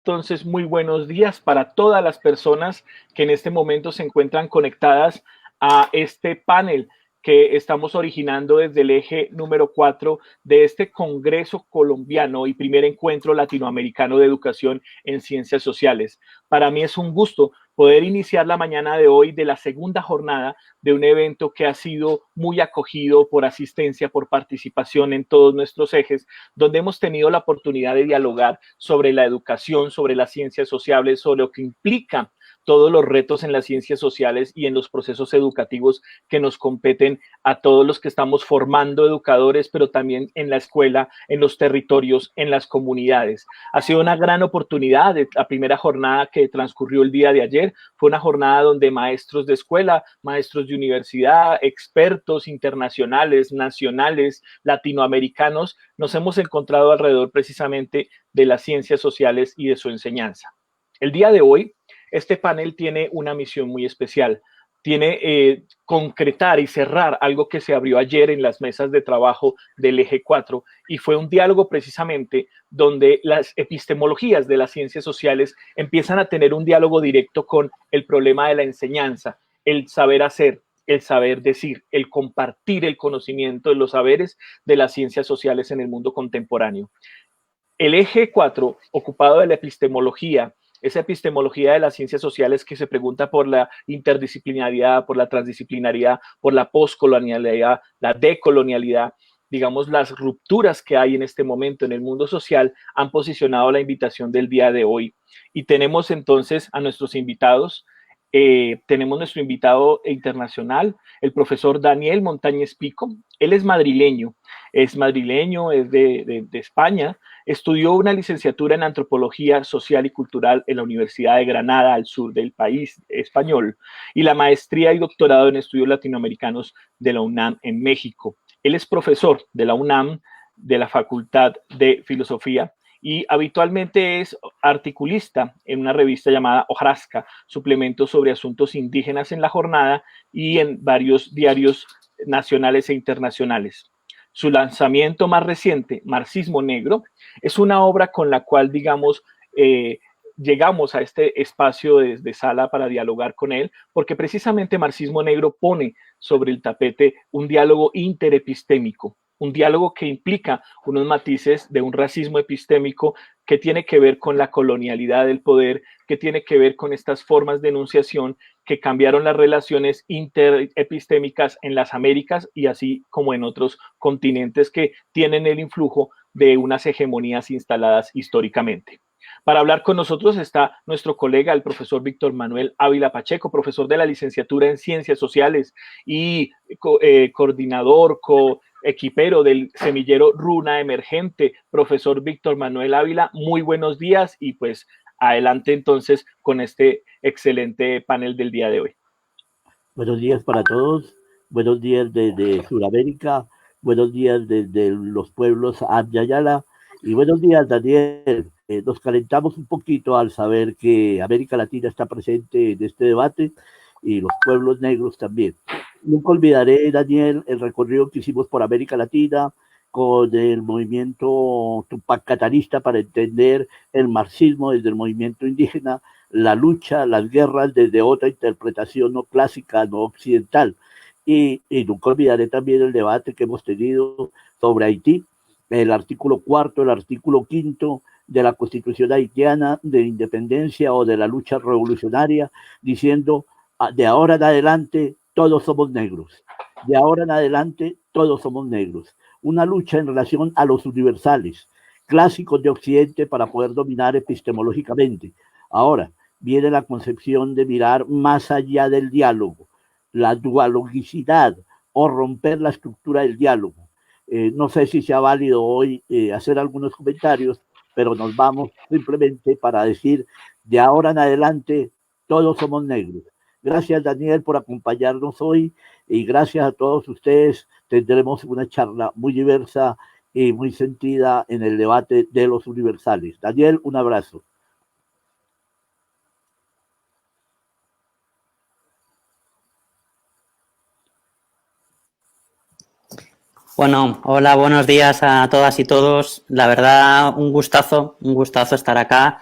entonces muy buenos días para todas las personas que en este momento se encuentran conectadas a este panel que estamos originando desde el eje número 4 de este Congreso Colombiano y primer encuentro latinoamericano de educación en ciencias sociales. Para mí es un gusto poder iniciar la mañana de hoy de la segunda jornada de un evento que ha sido muy acogido por asistencia, por participación en todos nuestros ejes, donde hemos tenido la oportunidad de dialogar sobre la educación, sobre las ciencias sociales, sobre lo que implica todos los retos en las ciencias sociales y en los procesos educativos que nos competen a todos los que estamos formando educadores, pero también en la escuela, en los territorios, en las comunidades. Ha sido una gran oportunidad. La primera jornada que transcurrió el día de ayer fue una jornada donde maestros de escuela, maestros de universidad, expertos internacionales, nacionales, latinoamericanos, nos hemos encontrado alrededor precisamente de las ciencias sociales y de su enseñanza. El día de hoy, este panel tiene una misión muy especial. Tiene concretar y cerrar algo que se abrió ayer en las mesas de trabajo del eje 4 y fue un diálogo precisamente donde las epistemologías de las ciencias sociales empiezan a tener un diálogo directo con el problema de la enseñanza, el saber hacer, el saber decir, el compartir el conocimiento de los saberes de las ciencias sociales en el mundo contemporáneo. El eje 4, ocupado de la epistemología, esa epistemología de las ciencias sociales que se pregunta por la interdisciplinariedad, por la transdisciplinariedad, por la poscolonialidad, la decolonialidad, digamos, las rupturas que hay en este momento en el mundo social han posicionado la invitación del día de hoy. Y tenemos entonces a nuestros invitados. Tenemos nuestro invitado internacional, el profesor Daniel Montañez Pico. Él es madrileño, es de España. Estudió una licenciatura en Antropología Social y Cultural en la Universidad de Granada, al sur del país español, y la maestría y doctorado en Estudios Latinoamericanos de la UNAM en México. Él es profesor de la UNAM, de la Facultad de Filosofía, y habitualmente es articulista en una revista llamada Hojarasca, suplemento sobre asuntos indígenas en la jornada y en varios diarios nacionales e internacionales. Su lanzamiento más reciente, Marxismo Negro, es una obra con la cual, digamos, llegamos a este espacio de sala para dialogar con él, porque precisamente Marxismo Negro pone sobre el tapete un diálogo interepistémico, un diálogo que implica unos matices de un racismo epistémico que tiene que ver con la colonialidad del poder, que tiene que ver con estas formas de enunciación que cambiaron las relaciones interepistémicas en las Américas y así como en otros continentes que tienen el influjo de unas hegemonías instaladas históricamente. Para hablar con nosotros está nuestro colega, el profesor Víctor Manuel Ávila Pacheco, profesor de la licenciatura en Ciencias Sociales y coordinador, equipero del semillero Runa Emergente. Profesor Víctor Manuel Ávila, muy buenos días y pues adelante entonces con este excelente panel del día de hoy. Buenos días para todos, buenos días desde Sudamérica, buenos días desde los pueblos Abyayala y buenos días, Daniel. Nos calentamos un poquito al saber que América Latina está presente en este debate y los pueblos negros también. Nunca olvidaré, Daniel, el recorrido que hicimos por América Latina con el movimiento Tupac Catarista para entender el marxismo desde el movimiento indígena, la lucha, las guerras desde otra interpretación no clásica, no occidental. Y nunca olvidaré también el debate que hemos tenido sobre Haití, el artículo 4, el artículo 5 de la Constitución haitiana de independencia o de la lucha revolucionaria, diciendo de ahora en adelante todos somos negros, de ahora en adelante todos somos negros. Una lucha en relación a los universales, clásicos de Occidente para poder dominar epistemológicamente. Ahora viene la concepción de mirar más allá del diálogo, la dualogicidad o romper la estructura del diálogo. No sé si sea válido hoy hacer algunos comentarios, pero nos vamos simplemente para decir de ahora en adelante todos somos negros. Gracias, Daniel, por acompañarnos hoy y gracias a todos ustedes. Tendremos una charla muy diversa y muy sentida en el debate de los universales. Daniel, un abrazo. Bueno, hola, buenos días a todas y todos. La verdad, un gustazo estar acá.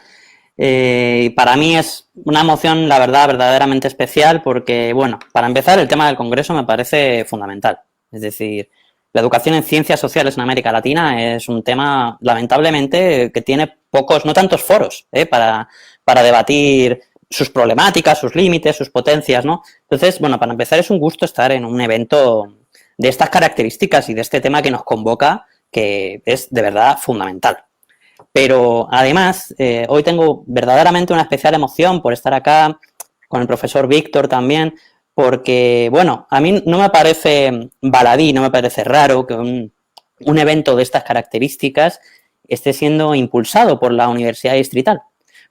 Para mí es una emoción, la verdad, verdaderamente especial porque, bueno, para empezar, el tema del Congreso me parece fundamental. Es decir, la educación en ciencias sociales en América Latina es un tema, lamentablemente, que tiene pocos, no tantos foros, para debatir sus problemáticas, sus límites, sus potencias, ¿no? Entonces, bueno, para empezar, es un gusto estar en un evento de estas características y de este tema que nos convoca, que es de verdad fundamental. Pero además, hoy tengo verdaderamente una especial emoción por estar acá con el profesor Víctor también, porque, bueno, a mí no me parece baladí, no me parece raro que un evento de estas características esté siendo impulsado por la Universidad Distrital,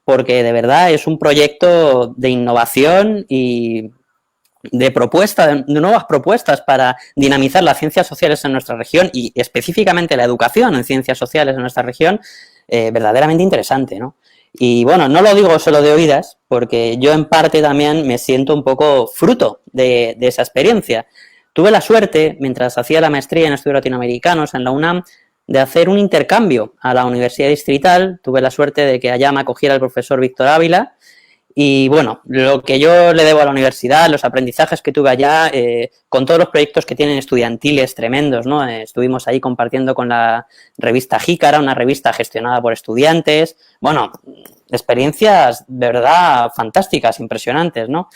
porque de verdad es un proyecto de innovación y de propuestas, de nuevas propuestas para dinamizar las ciencias sociales en nuestra región y específicamente la educación en ciencias sociales en nuestra región, verdaderamente interesante, ¿no? Y bueno, no lo digo solo de oídas, porque yo en parte también me siento un poco fruto de esa experiencia. Tuve la suerte, mientras hacía la maestría en estudios latinoamericanos en la UNAM, de hacer un intercambio a la Universidad Distrital. Tuve la suerte de que allá me acogiera el profesor Víctor Ávila. Y bueno, lo que yo le debo a la universidad, los aprendizajes que tuve allá, con todos los proyectos que tienen estudiantiles tremendos, ¿no? Estuvimos ahí compartiendo con la revista Jícara, una revista gestionada por estudiantes. Bueno, experiencias de verdad fantásticas, impresionantes, ¿no?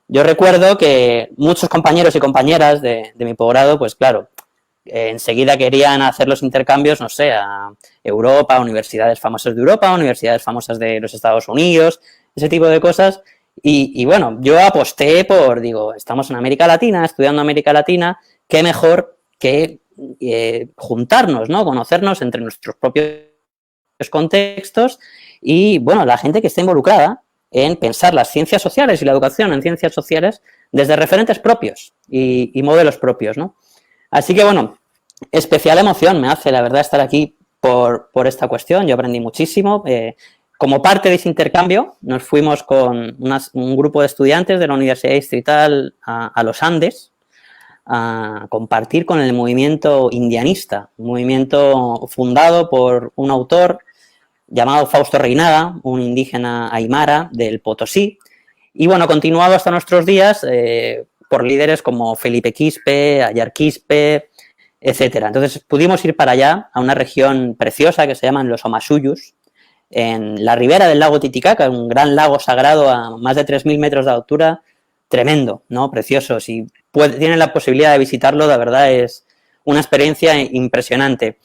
Yo recuerdo que muchos compañeros y compañeras de mi posgrado, pues claro, enseguida querían hacer los intercambios, no sé, a Europa, universidades famosas de Europa, universidades famosas de los Estados Unidos, ese tipo de cosas. Y bueno, yo aposté por, digo, estamos en América Latina, estudiando América Latina, qué mejor que juntarnos, ¿no? Conocernos entre nuestros propios contextos y, bueno, la gente que está involucrada en pensar las ciencias sociales y la educación en ciencias sociales desde referentes propios y modelos propios, ¿no? Así que, bueno, especial emoción me hace, la verdad, estar aquí por esta cuestión. Yo aprendí muchísimo. Como parte de ese intercambio, nos fuimos con un grupo de estudiantes de la Universidad Distrital a los Andes a compartir con el movimiento indianista, un movimiento fundado por un autor llamado Fausto Reinaga, un indígena aymara del Potosí, y, bueno, continuado hasta nuestros días por líderes como Felipe Quispe, Ayar Quispe, etcétera. Entonces pudimos ir para allá, a una región preciosa que se llaman los Omasuyus, en la ribera del lago Titicaca, un gran lago sagrado a más de 3.000 metros de altura, tremendo, ¿no? Precioso. Si tienen la posibilidad de visitarlo, la verdad es una experiencia impresionante.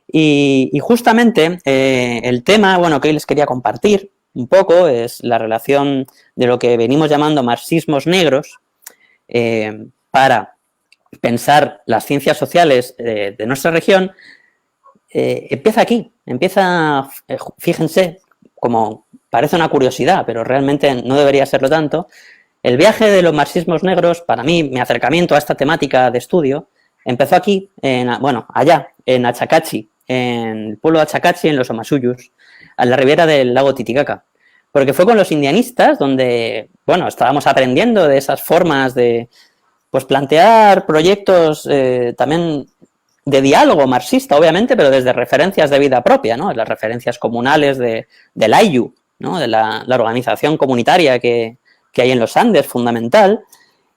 Y justamente el tema, bueno, que hoy les quería compartir un poco es la relación de lo que venimos llamando marxismos negros, para pensar las ciencias sociales de nuestra región. Empieza aquí, fíjense, como parece una curiosidad, pero realmente no debería serlo tanto. El viaje de los marxismos negros, para mí, mi acercamiento a esta temática de estudio, empezó aquí, allá, en Achacachi, en el pueblo de Achacachi, en los Omasuyus, a la ribera del lago Titicaca. Porque fue con los indianistas donde, bueno, estábamos aprendiendo de esas formas de, pues, plantear proyectos también de diálogo marxista, obviamente, pero desde referencias de vida propia, ¿no? Las referencias comunales del AIU, ¿no? De la organización comunitaria que hay en los Andes, fundamental.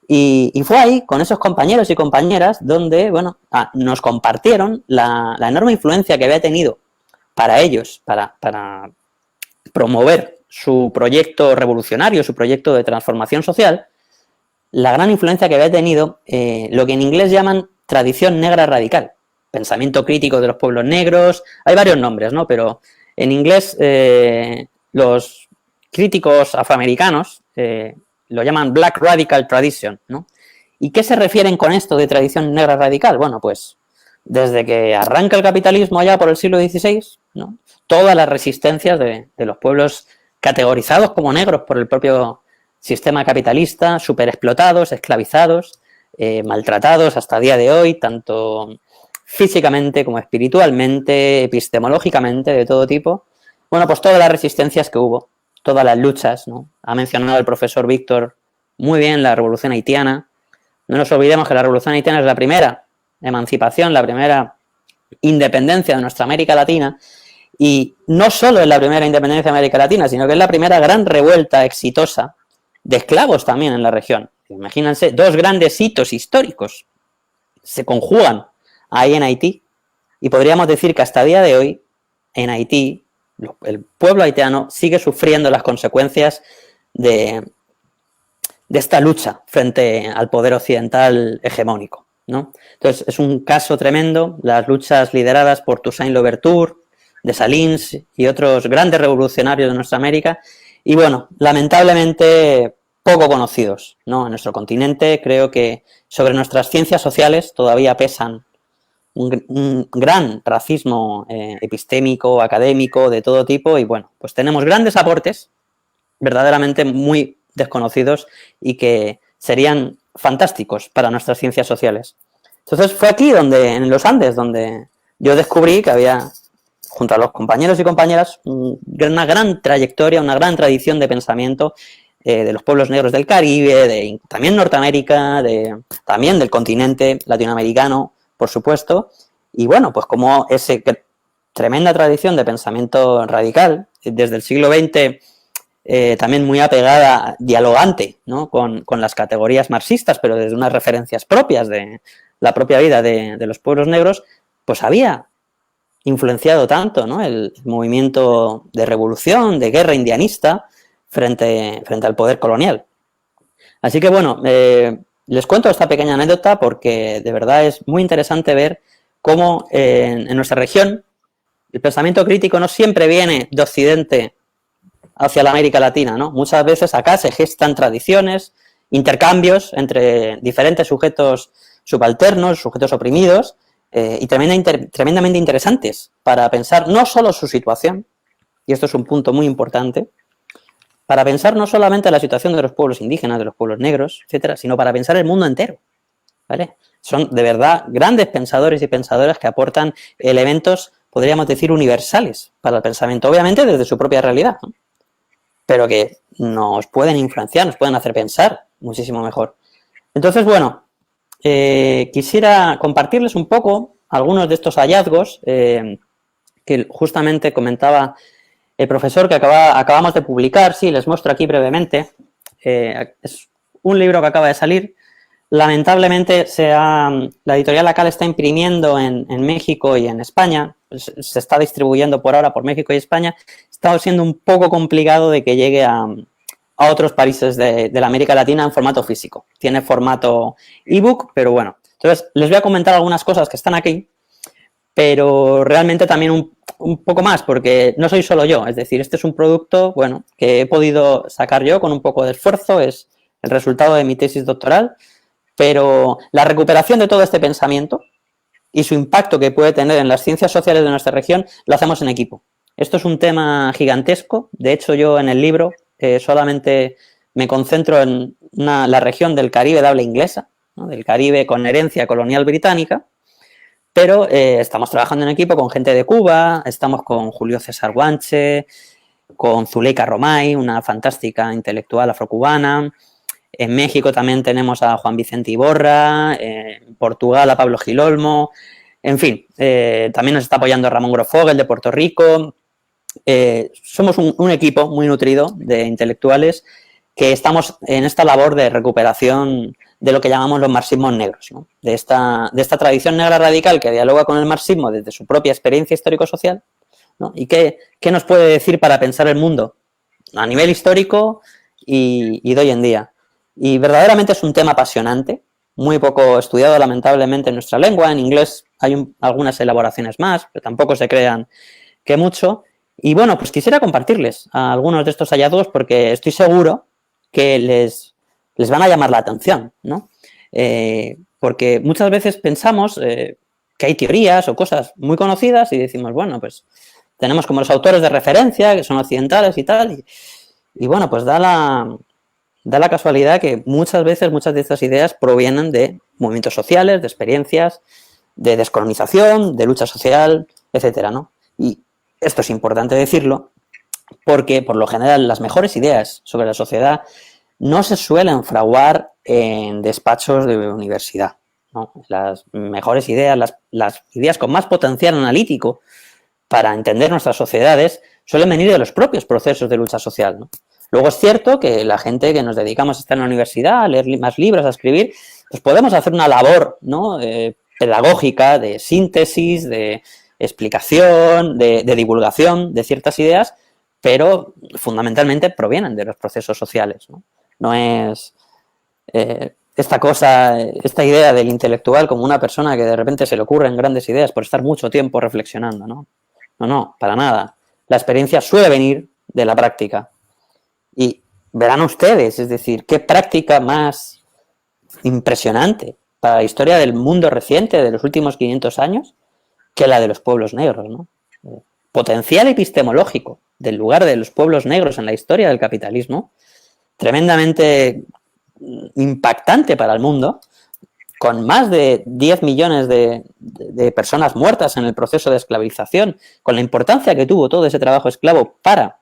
Y fue ahí, con esos compañeros y compañeras, donde, bueno, nos compartieron la enorme influencia que había tenido para ellos, para promover su proyecto revolucionario, su proyecto de transformación social, la gran influencia que había tenido lo que en inglés llaman tradición negra radical, pensamiento crítico de los pueblos negros. Hay varios nombres, ¿no? Pero en inglés los críticos afroamericanos lo llaman Black Radical Tradition, ¿no? ¿Y qué se refieren con esto de tradición negra radical? Bueno, pues desde que arranca el capitalismo allá por el siglo XVI, ¿no? Todas las resistencias de los pueblos categorizados como negros por el propio sistema capitalista, superexplotados, esclavizados, maltratados hasta el día de hoy, tanto físicamente como espiritualmente, epistemológicamente, de todo tipo. Bueno, pues todas las resistencias que hubo, todas las luchas, ¿no? Ha mencionado el profesor Víctor muy bien la revolución haitiana. No nos olvidemos que la revolución haitiana es la primera emancipación, la primera independencia de nuestra América Latina. Y no solo es la primera independencia de América Latina, sino que es la primera gran revuelta exitosa de esclavos también en la región. Imagínense, dos grandes hitos históricos se conjugan ahí en Haití, y podríamos decir que hasta el día de hoy, en Haití, el pueblo haitiano sigue sufriendo las consecuencias de esta lucha frente al poder occidental hegemónico, ¿no? Entonces, es un caso tremendo, las luchas lideradas por Toussaint Louverture, Dessalines y otros grandes revolucionarios de nuestra América, y bueno, lamentablemente poco conocidos, ¿no? En nuestro continente creo que sobre nuestras ciencias sociales todavía pesan un gran racismo epistémico, académico, de todo tipo, y bueno, pues tenemos grandes aportes verdaderamente muy desconocidos y que serían fantásticos para nuestras ciencias sociales. Entonces fue aquí donde, en los Andes, donde yo descubrí que había, junto a los compañeros y compañeras, una gran trayectoria, una gran tradición de pensamiento de los pueblos negros del Caribe, también Norteamérica, también del continente latinoamericano, por supuesto, y bueno, pues como esa tremenda tradición de pensamiento radical, desde el siglo XX, también muy apegada, dialogante, ¿no? con las categorías marxistas, pero desde unas referencias propias de la propia vida de los pueblos negros, pues había influenciado tanto, ¿no? el movimiento de revolución, de guerra indianista, frente al poder colonial. Así que bueno, les cuento esta pequeña anécdota porque de verdad es muy interesante ver cómo en nuestra región el pensamiento crítico no siempre viene de Occidente hacia la América Latina, ¿no? Muchas veces acá se gestan tradiciones, intercambios entre diferentes sujetos subalternos, sujetos oprimidos, y tremendamente interesantes para pensar no solo su situación, y esto es un punto muy importante, para pensar no solamente la situación de los pueblos indígenas, de los pueblos negros, etcétera, sino para pensar el mundo entero, ¿vale? Son de verdad grandes pensadores y pensadoras que aportan elementos, podríamos decir, universales para el pensamiento, obviamente desde su propia realidad, ¿no? Pero que nos pueden influenciar, nos pueden hacer pensar muchísimo mejor. Entonces, bueno, quisiera compartirles un poco algunos de estos hallazgos que justamente comentaba el profesor que acabamos de publicar. Sí, les muestro aquí brevemente. Es un libro que acaba de salir. Lamentablemente la editorial acá le está imprimiendo en México y en España. Se está distribuyendo por ahora por México y España. Está siendo un poco complicado de que llegue a otros países de la América Latina en formato físico. Tiene formato ebook, pero bueno. Entonces, les voy a comentar algunas cosas que están aquí, pero realmente también un poco más, porque no soy solo yo. Es decir, este es un producto, bueno, que he podido sacar yo con un poco de esfuerzo. Es el resultado de mi tesis doctoral, pero la recuperación de todo este pensamiento y su impacto que puede tener en las ciencias sociales de nuestra región lo hacemos en equipo. Esto es un tema gigantesco. De hecho, yo en el libro solamente me concentro en la región del Caribe de habla inglesa, ¿no? Del Caribe con herencia colonial británica, pero estamos trabajando en equipo con gente de Cuba, estamos con Julio César Guanche, con Zuleika Romay, una fantástica intelectual afrocubana. En México también tenemos a Juan Vicente Iborra, en Portugal a Pablo Gil Olmo, en fin, también nos está apoyando Ramón Grofogel de Puerto Rico. Somos un equipo muy nutrido de intelectuales que estamos en esta labor de recuperación de lo que llamamos los marxismos negros, ¿no? De esta tradición negra radical que dialoga con el marxismo desde su propia experiencia histórico-social, ¿no? Y qué nos puede decir para pensar el mundo a nivel histórico y de hoy en día. Y verdaderamente es un tema apasionante, muy poco estudiado lamentablemente en nuestra lengua. En inglés hay algunas elaboraciones más, pero tampoco se crean que mucho. Y bueno, pues quisiera compartirles algunos de estos hallazgos porque estoy seguro que les van a llamar la atención, ¿no? Porque muchas veces pensamos que hay teorías o cosas muy conocidas y decimos, bueno, pues tenemos como los autores de referencia que son occidentales y tal, y bueno, pues da la casualidad que muchas veces muchas de estas ideas provienen de movimientos sociales, de experiencias, de descolonización, de lucha social, etcétera, ¿no? Y esto es importante decirlo porque, por lo general, las mejores ideas sobre la sociedad no se suelen fraguar en despachos de universidad, ¿no? Las mejores ideas, las ideas con más potencial analítico, para entender nuestras sociedades suelen venir de los propios procesos de lucha social, ¿no? Luego es cierto que la gente que nos dedicamos a estar en la universidad, a leer más libros, a escribir, pues podemos hacer una labor, ¿no? Pedagógica, de síntesis, de explicación, de divulgación de ciertas ideas, pero fundamentalmente provienen de los procesos sociales, ¿no? No es esta idea del intelectual como una persona que de repente se le ocurren grandes ideas por estar mucho tiempo reflexionando, ¿no? No, para nada. La experiencia suele venir de la práctica. Y verán ustedes, es decir, qué práctica más impresionante para la historia del mundo reciente de los últimos 500 años que la de los pueblos negros, ¿no? Potencial epistemológico del lugar de los pueblos negros en la historia del capitalismo, tremendamente impactante para el mundo, con más de 10 millones de personas muertas en el proceso de esclavización, con la importancia que tuvo todo ese trabajo esclavo para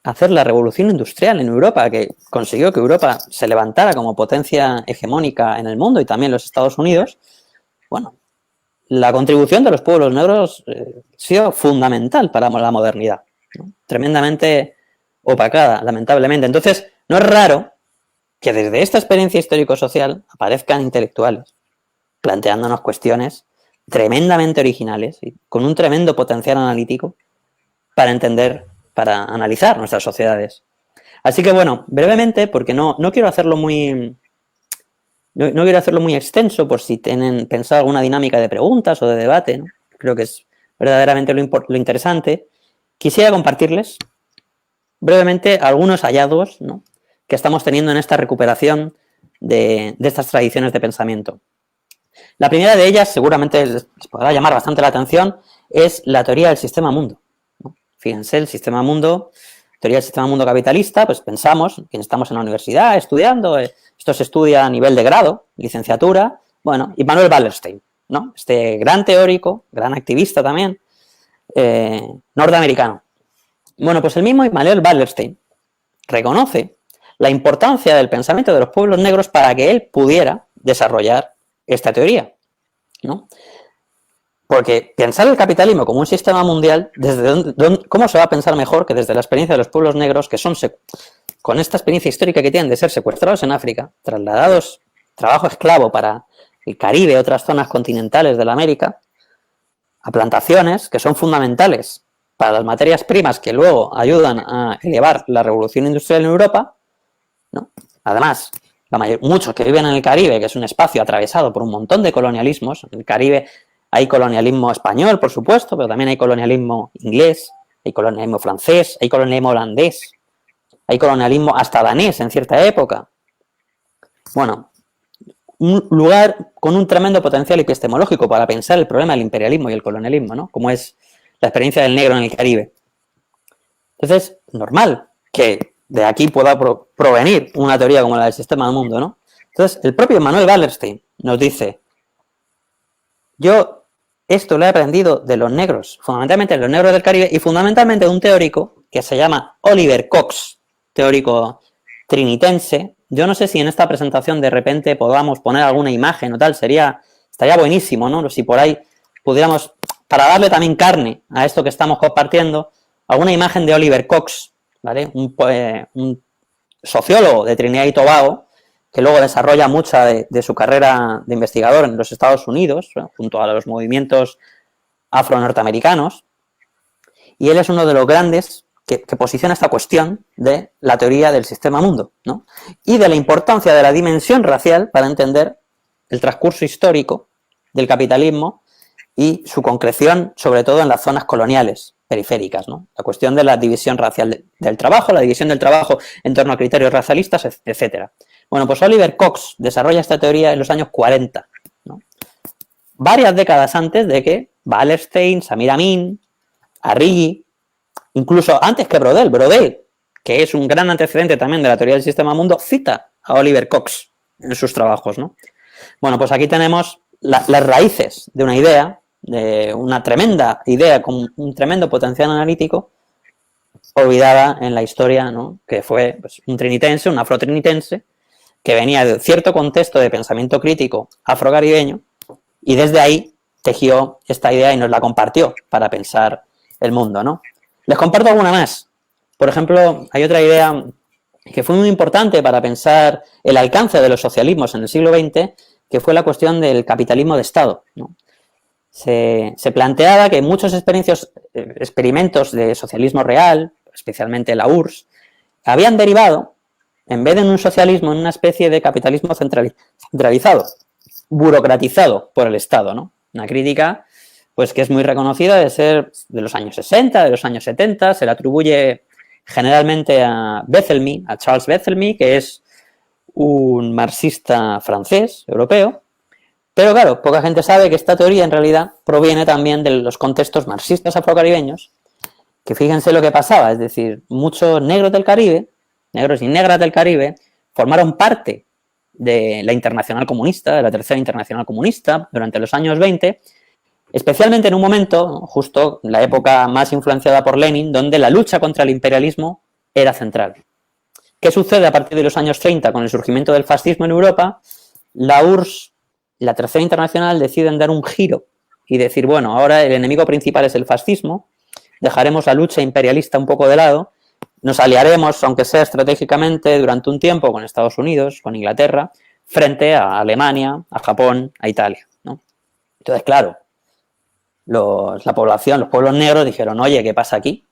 hacer la revolución industrial en Europa, que consiguió que Europa se levantara como potencia hegemónica en el mundo y también los Estados Unidos. Bueno, la contribución de los pueblos negros ha sido fundamental para la modernidad, ¿no? Tremendamente opacada, lamentablemente. Entonces, no es raro que desde esta experiencia histórico-social aparezcan intelectuales planteándonos cuestiones tremendamente originales y con un tremendo potencial analítico para entender, para analizar nuestras sociedades. Así que, bueno, brevemente, porque no quiero hacerlo muy... No quiero hacerlo muy extenso por si tienen pensado alguna dinámica de preguntas o de debate, ¿no? Creo que es verdaderamente lo interesante. Quisiera compartirles brevemente algunos hallazgos, ¿no?, que estamos teniendo en esta recuperación de estas tradiciones de pensamiento. La primera de ellas, seguramente les podrá llamar bastante la atención, es la teoría del sistema mundo, ¿no? Fíjense, el sistema mundo, teoría del sistema mundo capitalista, pues pensamos, quienes estamos en la universidad estudiando, esto se estudia a nivel de grado, licenciatura, bueno, Immanuel Wallerstein, ¿no? Este gran teórico, gran activista también, norteamericano. Bueno, pues el mismo Immanuel Wallerstein reconoce la importancia del pensamiento de los pueblos negros para que él pudiera desarrollar esta teoría, ¿no? Porque pensar el capitalismo como un sistema mundial, ¿cómo se va a pensar mejor que desde la experiencia de los pueblos negros que son, con esta experiencia histórica que tienen de ser secuestrados en África, trasladados, trabajo esclavo para el Caribe y otras zonas continentales de la América, a plantaciones que son fundamentales para las materias primas que luego ayudan a elevar la revolución industrial en Europa, ¿no? Además, muchos que viven en el Caribe, que es un espacio atravesado por un montón de colonialismos. En el Caribe hay colonialismo español, por supuesto, pero también hay colonialismo inglés, hay colonialismo francés, hay colonialismo holandés, hay colonialismo hasta danés en cierta época. Bueno, un lugar con un tremendo potencial epistemológico para pensar el problema del imperialismo y el colonialismo, ¿no?, como es la experiencia del negro en el Caribe. Entonces, normal que de aquí pueda provenir una teoría como la del sistema del mundo, ¿no? Entonces, el propio Immanuel Wallerstein nos dice: yo esto lo he aprendido de los negros, fundamentalmente de los negros del Caribe y fundamentalmente de un teórico que se llama Oliver Cox, teórico trinitense. Yo no sé si en esta presentación de repente podamos poner alguna imagen o tal, estaría buenísimo, ¿no? Si por ahí pudiéramos, para darle también carne a esto que estamos compartiendo, alguna imagen de Oliver Cox, ¿vale? Un sociólogo de Trinidad y Tobago, que luego desarrolla mucha de su carrera de investigador en los Estados Unidos, junto a los movimientos afro-norteamericanos, y él es uno de los grandes que posiciona esta cuestión de la teoría del sistema mundo, ¿no?, y de la importancia de la dimensión racial para entender el transcurso histórico del capitalismo y su concreción, sobre todo en las zonas coloniales periféricas, ¿no? La cuestión de la división racial del trabajo, la división del trabajo en torno a criterios racialistas, etcétera. Bueno, pues Oliver Cox desarrolla esta teoría en los años 40, ¿no?, varias décadas antes de que Wallerstein, Samir Amin, Arrighi, incluso antes que Brodel, que es un gran antecedente también de la teoría del sistema mundo, cita a Oliver Cox en sus trabajos, ¿no? Bueno, pues aquí tenemos las raíces de una idea, de una tremenda idea con un tremendo potencial analítico, olvidada en la historia, ¿no?, que fue, pues, un trinitense, un afrotrinitense, que venía de cierto contexto de pensamiento crítico afrocaribeño y desde ahí tejió esta idea y nos la compartió para pensar el mundo, ¿no? Les comparto alguna más. Por ejemplo, hay otra idea que fue muy importante para pensar el alcance de los socialismos en el siglo XX, que fue la cuestión del capitalismo de Estado, ¿no? Se planteaba que muchos experimentos de socialismo real, especialmente la URSS, habían derivado, en vez de en un socialismo, en una especie de capitalismo centralizado, burocratizado por el Estado, ¿no? Una crítica pues que es muy reconocida de ser de los años 60, de los años 70, se le atribuye generalmente a Bethelmy, a Charles Bethelmy, que es un marxista francés, europeo, pero claro, poca gente sabe que esta teoría en realidad proviene también de los contextos marxistas afrocaribeños, que fíjense lo que pasaba, es decir, muchos negros del Caribe, negros y negras del Caribe, formaron parte de la Internacional Comunista, de la Tercera Internacional Comunista, durante los años 20, especialmente en un momento, justo la época más influenciada por Lenin, donde la lucha contra el imperialismo era central. ¿Qué sucede a partir de los años 30 con el surgimiento del fascismo en Europa? La URSS, la Tercera Internacional, deciden dar un giro y decir, bueno, ahora el enemigo principal es el fascismo, dejaremos la lucha imperialista un poco de lado, nos aliaremos, aunque sea estratégicamente, durante un tiempo con Estados Unidos, con Inglaterra, frente a Alemania, a Japón, a Italia, ¿no? Entonces, claro, la población, los pueblos negros dijeron, oye, ¿qué pasa aquí?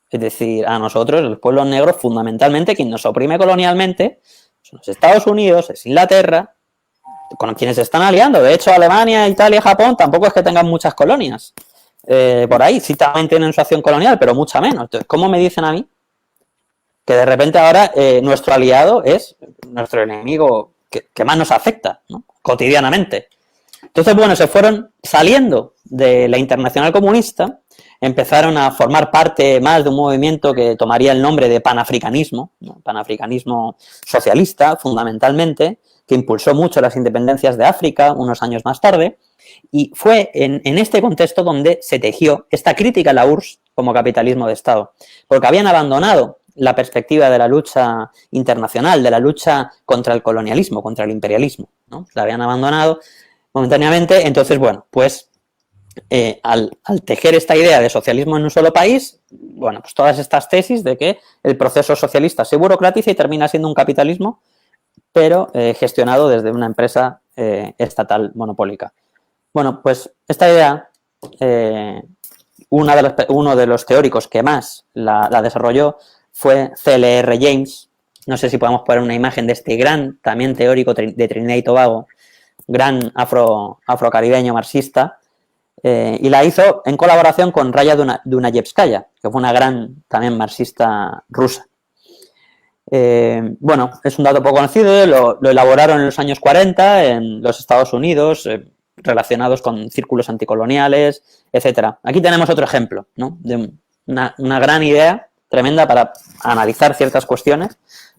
Es decir, a nosotros, los pueblos negros, fundamentalmente, quien nos oprime colonialmente son los Estados Unidos, es Inglaterra, con quienes se están aliando. De hecho, Alemania, Italia, Japón tampoco es que tengan muchas colonias. Por ahí sí también tienen su acción colonial, pero mucha menos. Entonces, ¿cómo me dicen a mí que de repente ahora nuestro aliado es nuestro enemigo que más nos afecta, ¿no? Cotidianamente? Entonces, bueno, se fueron saliendo de la Internacional Comunista, empezaron a formar parte más de un movimiento que tomaría el nombre de panafricanismo, ¿no? Panafricanismo socialista, fundamentalmente, que impulsó mucho las independencias de África unos años más tarde, y fue en este contexto donde se tejió esta crítica a la URSS como capitalismo de Estado, porque habían abandonado la perspectiva de la lucha internacional, de la lucha contra el colonialismo, contra el imperialismo, ¿no? La habían abandonado momentáneamente. Entonces, bueno, pues al tejer esta idea de socialismo en un solo país, bueno, pues todas estas tesis de que el proceso socialista se burocratiza y termina siendo un capitalismo, pero gestionado desde una empresa estatal monopólica. Bueno, pues esta idea, uno de los teóricos que más la desarrolló fue C.L.R. James. No sé si podemos poner una imagen de este gran, también teórico de Trinidad y Tobago, gran afrocaribeño marxista, y la hizo en colaboración con Raya Dunayevskaya, que fue una gran también marxista rusa. Bueno, es un dato poco conocido, lo elaboraron en los años 40 en los Estados Unidos, relacionados con círculos anticoloniales, etcétera. Aquí tenemos otro ejemplo, ¿no? De una gran idea tremenda para analizar ciertas cuestiones,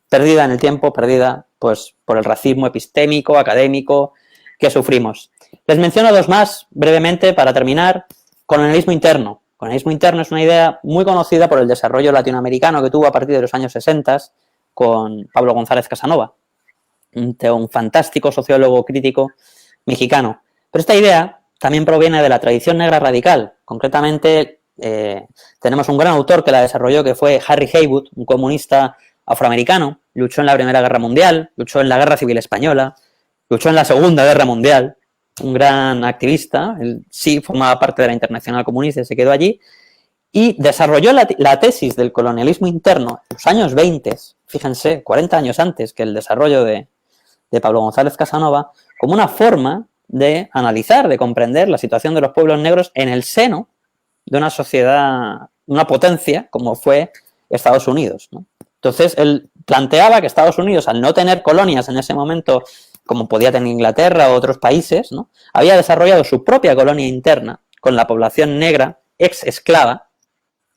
perdida en el tiempo, perdida pues por el racismo epistémico, académico que sufrimos. Les menciono dos más brevemente para terminar. Colonialismo interno. Colonialismo interno es una idea muy conocida por el desarrollo latinoamericano que tuvo a partir de los años 60 con Pablo González Casanova, un fantástico sociólogo crítico mexicano. Pero esta idea también proviene de la tradición negra radical. Concretamente, tenemos un gran autor que la desarrolló, que fue Harry Haywood, un comunista afroamericano. Luchó en la Primera Guerra Mundial, luchó en la Guerra Civil Española, luchó en la Segunda Guerra Mundial. Un gran activista, él sí formaba parte de la Internacional Comunista y se quedó allí, y desarrolló la tesis del colonialismo interno en los años 20, fíjense, 40 años antes que el desarrollo de Pablo González Casanova, como una forma de analizar, de comprender la situación de los pueblos negros en el seno de una sociedad, una potencia como fue Estados Unidos, ¿no? Entonces, él planteaba que Estados Unidos, al no tener colonias en ese momento, como podía tener Inglaterra o otros países, ¿no?, había desarrollado su propia colonia interna con la población negra ex esclava,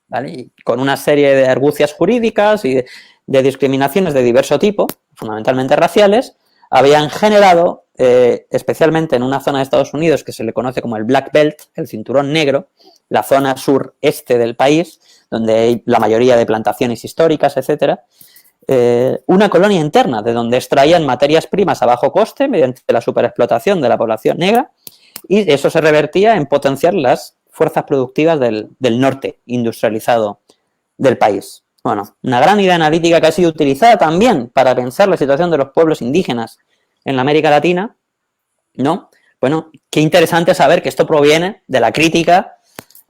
¿vale?, y con una serie de argucias jurídicas y de discriminaciones de diverso tipo, fundamentalmente raciales, habían generado, especialmente en una zona de Estados Unidos que se le conoce como el Black Belt, el cinturón negro, la zona sureste del país, donde hay la mayoría de plantaciones históricas, etcétera, una colonia interna de donde extraían materias primas a bajo coste mediante la superexplotación de la población negra y eso se revertía en potenciar las fuerzas productivas del norte industrializado del país. Bueno, una gran idea analítica que ha sido utilizada también para pensar la situación de los pueblos indígenas en la América Latina, ¿no? Bueno, qué interesante saber que esto proviene de la crítica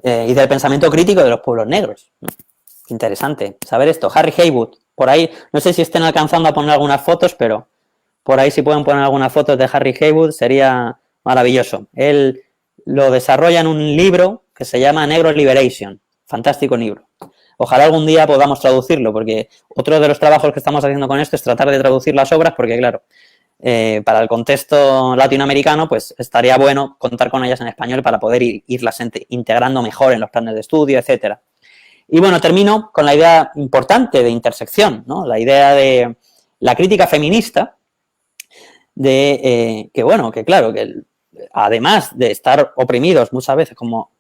y del pensamiento crítico de los pueblos negros. Qué interesante saber esto. Harry Haywood, por ahí, no sé si estén alcanzando a poner algunas fotos, pero por ahí si pueden poner algunas fotos de Harry Haywood sería maravilloso. Él lo desarrolla en un libro que se llama Negro Liberation. Fantástico libro. Ojalá algún día podamos traducirlo, porque otro de los trabajos que estamos haciendo con esto es tratar de traducir las obras, porque claro, para el contexto latinoamericano, pues estaría bueno contar con ellas en español para poder irlas integrando mejor en los planes de estudio, etcétera. Y bueno, termino con la idea importante de intersección, ¿no? La idea de la crítica feminista, de que bueno, que claro, que además de estar oprimidos muchas veces como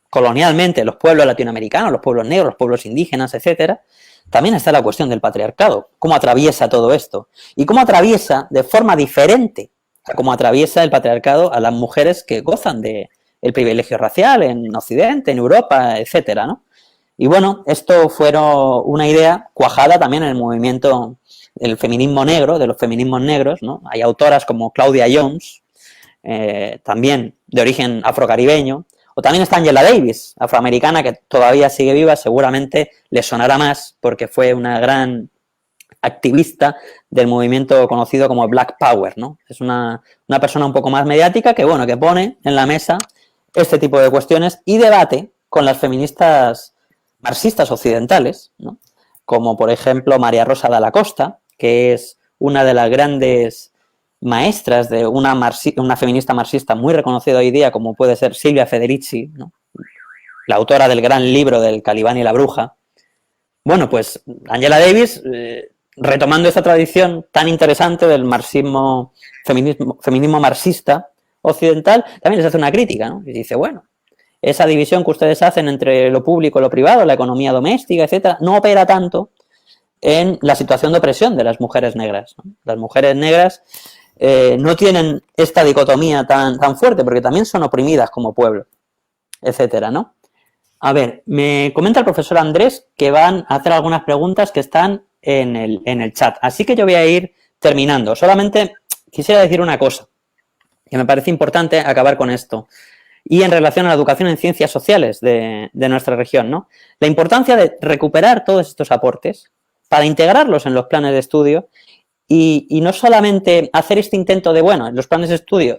colonialmente los pueblos latinoamericanos, los pueblos negros, los pueblos indígenas, etcétera, también está la cuestión del patriarcado, cómo atraviesa todo esto y cómo atraviesa de forma diferente a cómo atraviesa el patriarcado a las mujeres que gozan de el privilegio racial en Occidente, en Europa, etcétera, ¿no? Y bueno, esto fue una idea cuajada también en el movimiento del feminismo negro, de los feminismos negros, ¿no? Hay autoras como Claudia Jones, también de origen afrocaribeño, o también está Angela Davis, afroamericana, que todavía sigue viva, seguramente le sonará más porque fue una gran activista del movimiento conocido como Black Power, ¿no? Es una persona un poco más mediática que, bueno, que pone en la mesa este tipo de cuestiones y debate con las feministas marxistas occidentales, ¿no? Como por ejemplo María Rosa Dalla Costa, que es una de las grandes maestras de una feminista marxista muy reconocida hoy día, como puede ser Silvia Federici, ¿no? La autora del gran libro del Calibán y la bruja. Bueno, pues Angela Davis, retomando esta tradición tan interesante del feminismo marxista occidental, también les hace una crítica, ¿no? Y dice, bueno, esa división que ustedes hacen entre lo público y lo privado, la economía doméstica, etcétera, no opera tanto en la situación de opresión de las mujeres negras, ¿no? Las mujeres negras no tienen esta dicotomía tan fuerte porque también son oprimidas como pueblo, etcétera, ¿no? A ver, me comenta el profesor Andrés que van a hacer algunas preguntas que están en el chat, así que yo voy a ir terminando. Solamente quisiera decir una cosa, que me parece importante acabar con esto, y en relación a la educación en ciencias sociales de nuestra región, ¿no? La importancia de recuperar todos estos aportes para integrarlos en los planes de estudio y no solamente hacer este intento de, bueno, en los planes de estudio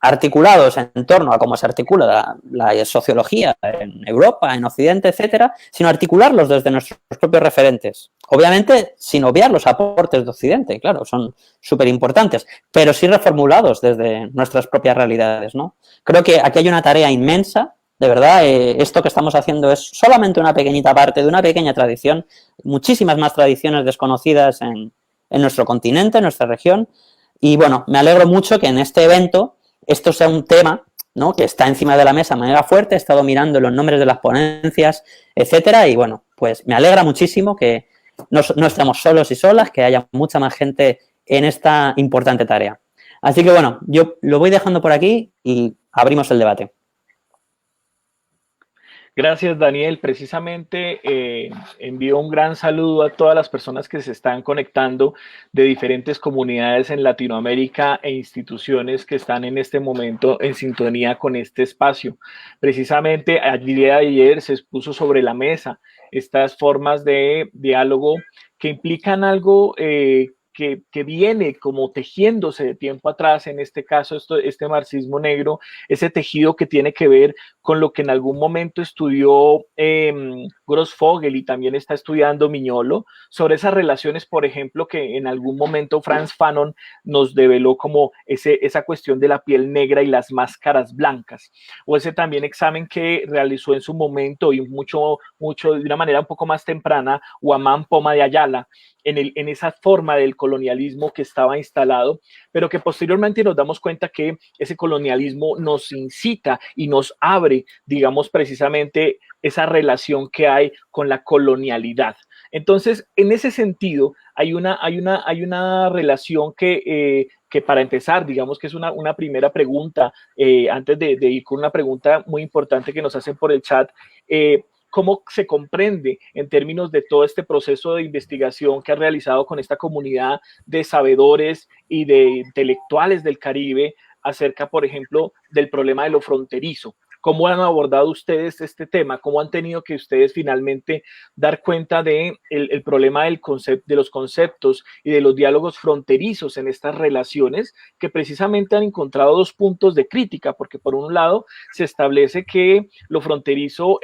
articulados en torno a cómo se articula la sociología en Europa, en Occidente, etcétera, sino articularlos desde nuestros propios referentes. Obviamente, sin obviar los aportes de Occidente, claro, son súper importantes, pero sí reformulados desde nuestras propias realidades, ¿no? Creo que aquí hay una tarea inmensa. De verdad, esto que estamos haciendo es solamente una pequeñita parte de una pequeña tradición, muchísimas más tradiciones desconocidas en nuestro continente, en nuestra región, y bueno, me alegro mucho que en este evento esto sea un tema, ¿no?, que está encima de la mesa de manera fuerte. He estado mirando los nombres de las ponencias, etcétera, y bueno, pues me alegra muchísimo que no estemos solos y solas, que haya mucha más gente en esta importante tarea. Así que bueno, yo lo voy dejando por aquí y abrimos el debate. Gracias, Daniel. Precisamente envío un gran saludo a todas las personas que se están conectando de diferentes comunidades en Latinoamérica e instituciones que están en este momento en sintonía con este espacio. Precisamente ayer se expuso sobre la mesa estas formas de diálogo que implican algo que viene como tejiéndose de tiempo atrás, en este caso este marxismo negro, ese tejido que tiene que ver con lo que en algún momento estudió Grossfogel y también está estudiando Mignolo, sobre esas relaciones, por ejemplo, que en algún momento Frantz Fanon nos develó como esa cuestión de la piel negra y las máscaras blancas, o ese también examen que realizó en su momento y mucho de una manera un poco más temprana, Huamán Poma de Ayala, en esa forma del color colonialismo que estaba instalado, pero que posteriormente nos damos cuenta que ese colonialismo nos incita y nos abre, digamos, precisamente esa relación que hay con la colonialidad. Entonces, en ese sentido, hay una relación que para empezar, digamos que es una primera pregunta, antes de ir con una pregunta muy importante que nos hacen por el chat, ¿cómo se comprende en términos de todo este proceso de investigación que ha realizado con esta comunidad de sabedores y de intelectuales del Caribe acerca, por ejemplo, del problema de lo fronterizo? ¿Cómo han abordado ustedes este tema? ¿Cómo han tenido que ustedes finalmente dar cuenta de el problema de los conceptos y de los diálogos fronterizos en estas relaciones que precisamente han encontrado dos puntos de crítica? Porque por un lado se establece que lo fronterizo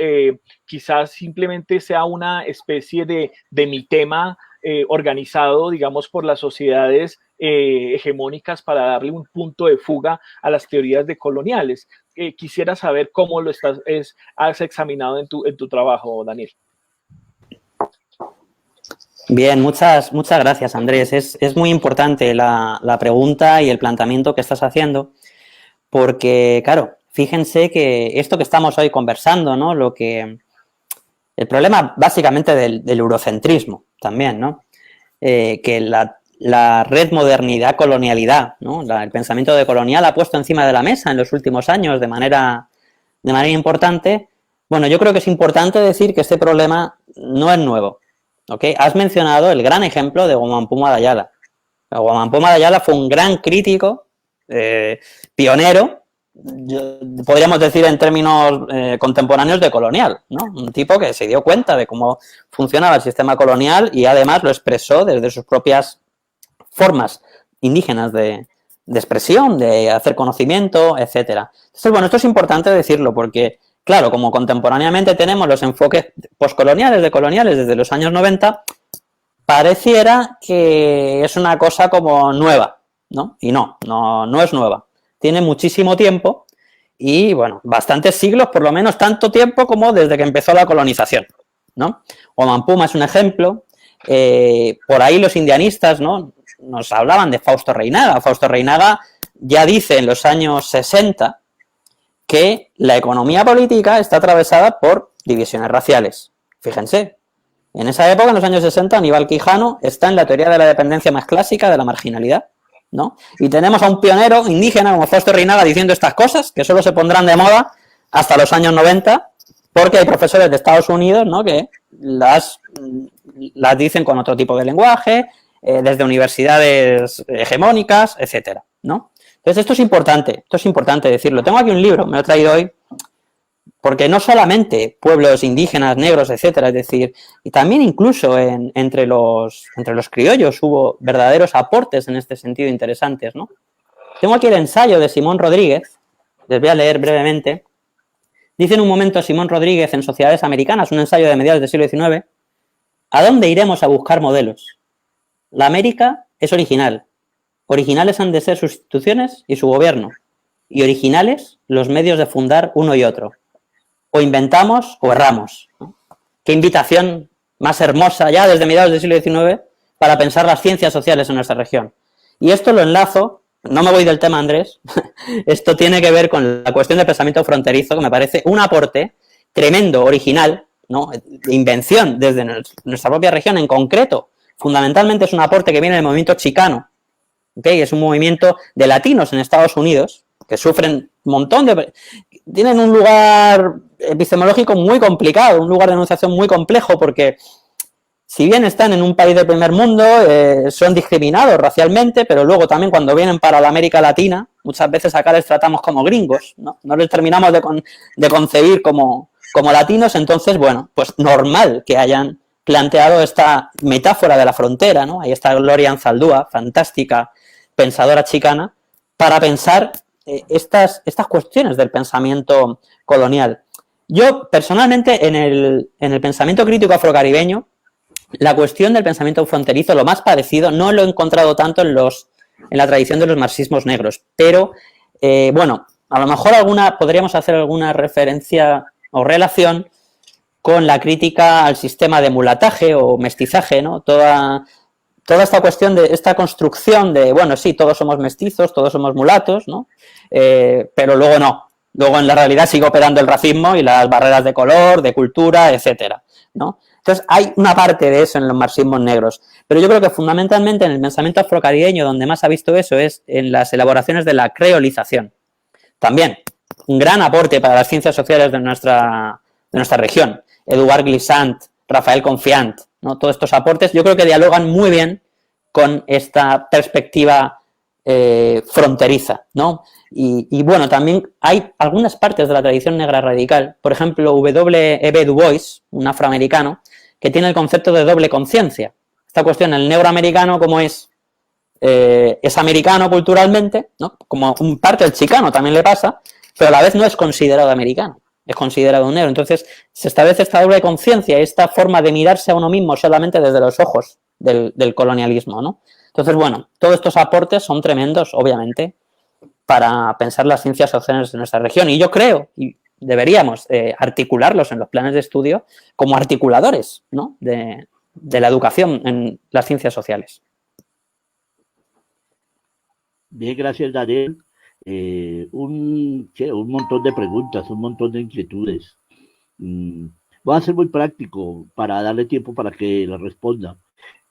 quizás simplemente sea una especie de mitema organizado, digamos, por las sociedades hegemónicas para darle un punto de fuga a las teorías decoloniales. Quisiera saber cómo lo has examinado en tu trabajo, Daniel. Bien, muchas gracias, Andrés. Es muy importante la pregunta y el planteamiento que estás haciendo, porque, claro, fíjense que esto que estamos hoy conversando, ¿no? El problema básicamente del eurocentrismo también, ¿no? Que la red modernidad-colonialidad, ¿no? El pensamiento decolonial ha puesto encima de la mesa en los últimos años de manera importante. Bueno, yo creo que es importante decir que este problema no es nuevo, ¿ok? Has mencionado el gran ejemplo de Guamampú Madayala. Guamampú Madayala fue un gran crítico, pionero, podríamos decir en términos contemporáneos de colonial, ¿no? Un tipo que se dio cuenta de cómo funcionaba el sistema colonial y además lo expresó desde sus propias formas indígenas de expresión, de hacer conocimiento, etcétera. Entonces, bueno, esto es importante decirlo porque, claro, como contemporáneamente tenemos los enfoques poscoloniales, decoloniales desde los años 90, pareciera que es una cosa como nueva, ¿no? Y no es nueva. Tiene muchísimo tiempo y, bueno, bastantes siglos, por lo menos tanto tiempo como desde que empezó la colonización, ¿no? Omampuma es un ejemplo. Por ahí los indianistas, ¿no?, nos hablaban de Fausto Reinaga. Fausto Reinaga ya dice en los años 60 que la economía política está atravesada por divisiones raciales. Fíjense, en esa época, en los años 60, Aníbal Quijano está en la teoría de la dependencia más clásica de la marginalidad, ¿no? Y tenemos a un pionero indígena como Fausto Reinaga diciendo estas cosas que solo se pondrán de moda hasta los años 90 porque hay profesores de Estados Unidos, ¿no?, que las dicen con otro tipo de lenguaje, desde universidades hegemónicas, etcétera, ¿no? Entonces, esto es importante decirlo. Tengo aquí un libro, me lo he traído hoy, porque no solamente pueblos indígenas, negros, etcétera, es decir, y también incluso entre los criollos hubo verdaderos aportes en este sentido interesantes, ¿no? Tengo aquí el ensayo de Simón Rodríguez, les voy a leer brevemente. Dice en un momento Simón Rodríguez en Sociedades Americanas, un ensayo de mediados del siglo XIX, ¿a dónde iremos a buscar modelos? La América es original. Originales han de ser sus instituciones y su gobierno. Y originales los medios de fundar uno y otro. O inventamos o erramos, ¿no? Qué invitación más hermosa ya desde mediados del siglo XIX para pensar las ciencias sociales en nuestra región. Y esto lo enlazo, no me voy del tema, Andrés, esto tiene que ver con la cuestión del pensamiento fronterizo, que me parece un aporte tremendo, original, ¿no?, de invención desde nuestra propia región en concreto. Fundamentalmente es un aporte que viene del movimiento chicano, ¿okay? Es un movimiento de latinos en Estados Unidos que sufren un montón tienen un lugar epistemológico muy complicado, un lugar de enunciación muy complejo, porque si bien están en un país del primer mundo, son discriminados racialmente, pero luego también cuando vienen para la América Latina, muchas veces acá les tratamos como gringos, ¿no? No les terminamos de concebir como latinos. Entonces, bueno, pues normal que hayan planteado esta metáfora de la frontera, ¿no? Ahí está Gloria Anzaldúa, fantástica pensadora chicana, para pensar estas cuestiones del pensamiento colonial. Yo, personalmente, en el pensamiento crítico afrocaribeño, la cuestión del pensamiento fronterizo, lo más parecido, no lo he encontrado tanto en la tradición de los marxismos negros, pero, bueno, a lo mejor podríamos hacer alguna referencia o relación con la crítica al sistema de mulataje o mestizaje, ¿no? Toda toda esta cuestión de esta construcción de, bueno, sí, todos somos mestizos, todos somos mulatos, ¿no? Pero luego no. Luego en la realidad sigue operando el racismo y las barreras de color, de cultura, etcétera, ¿no? Entonces hay una parte de eso en los marxismos negros, pero yo creo que fundamentalmente en el pensamiento afrocaribeño donde más ha visto eso es en las elaboraciones de la creolización. También un gran aporte para las ciencias sociales de nuestra región. Eduard Glissant, Rafael Confiant, ¿no? Todos estos aportes yo creo que dialogan muy bien con esta perspectiva fronteriza, ¿no? Y bueno, también hay algunas partes de la tradición negra radical, por ejemplo, W.E.B. Du Bois, un afroamericano, que tiene el concepto de doble conciencia. Esta cuestión, el negro americano, como es americano culturalmente, ¿no? Como un parte del chicano también le pasa, pero a la vez no es considerado americano, es considerado un negro. Entonces se establece esta doble conciencia, esta forma de mirarse a uno mismo solamente desde los ojos del colonialismo, ¿no? Entonces, bueno, todos estos aportes son tremendos, obviamente, para pensar las ciencias sociales de nuestra región. Y yo creo, y deberíamos articularlos en los planes de estudio como articuladores, ¿no? de la educación en las ciencias sociales. Bien, gracias, Daniel. Un montón de preguntas, un montón de inquietudes. Voy a ser muy práctico para darle tiempo para que la responda.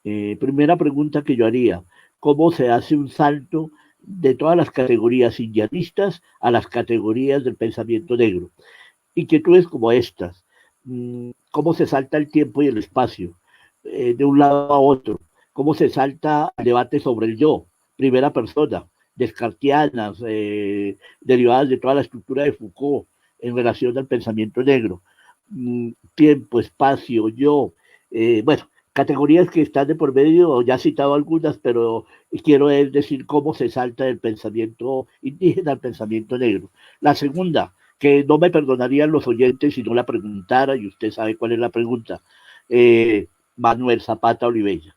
Primera pregunta que yo haría: ¿cómo se hace un salto de todas las categorías indianistas a las categorías del pensamiento negro? Inquietudes como estas: ¿cómo se salta el tiempo y el espacio de un lado a otro? ¿Cómo se salta el debate sobre el yo, primera persona, descartianas, derivadas de toda la estructura de Foucault en relación al pensamiento negro? Tiempo, espacio, yo, bueno, categorías que están de por medio, ya he citado algunas, pero quiero decir cómo se salta del pensamiento indígena al pensamiento negro. La segunda, que no me perdonarían los oyentes si no la preguntara, y usted sabe cuál es la pregunta, Manuel Zapata Olivella.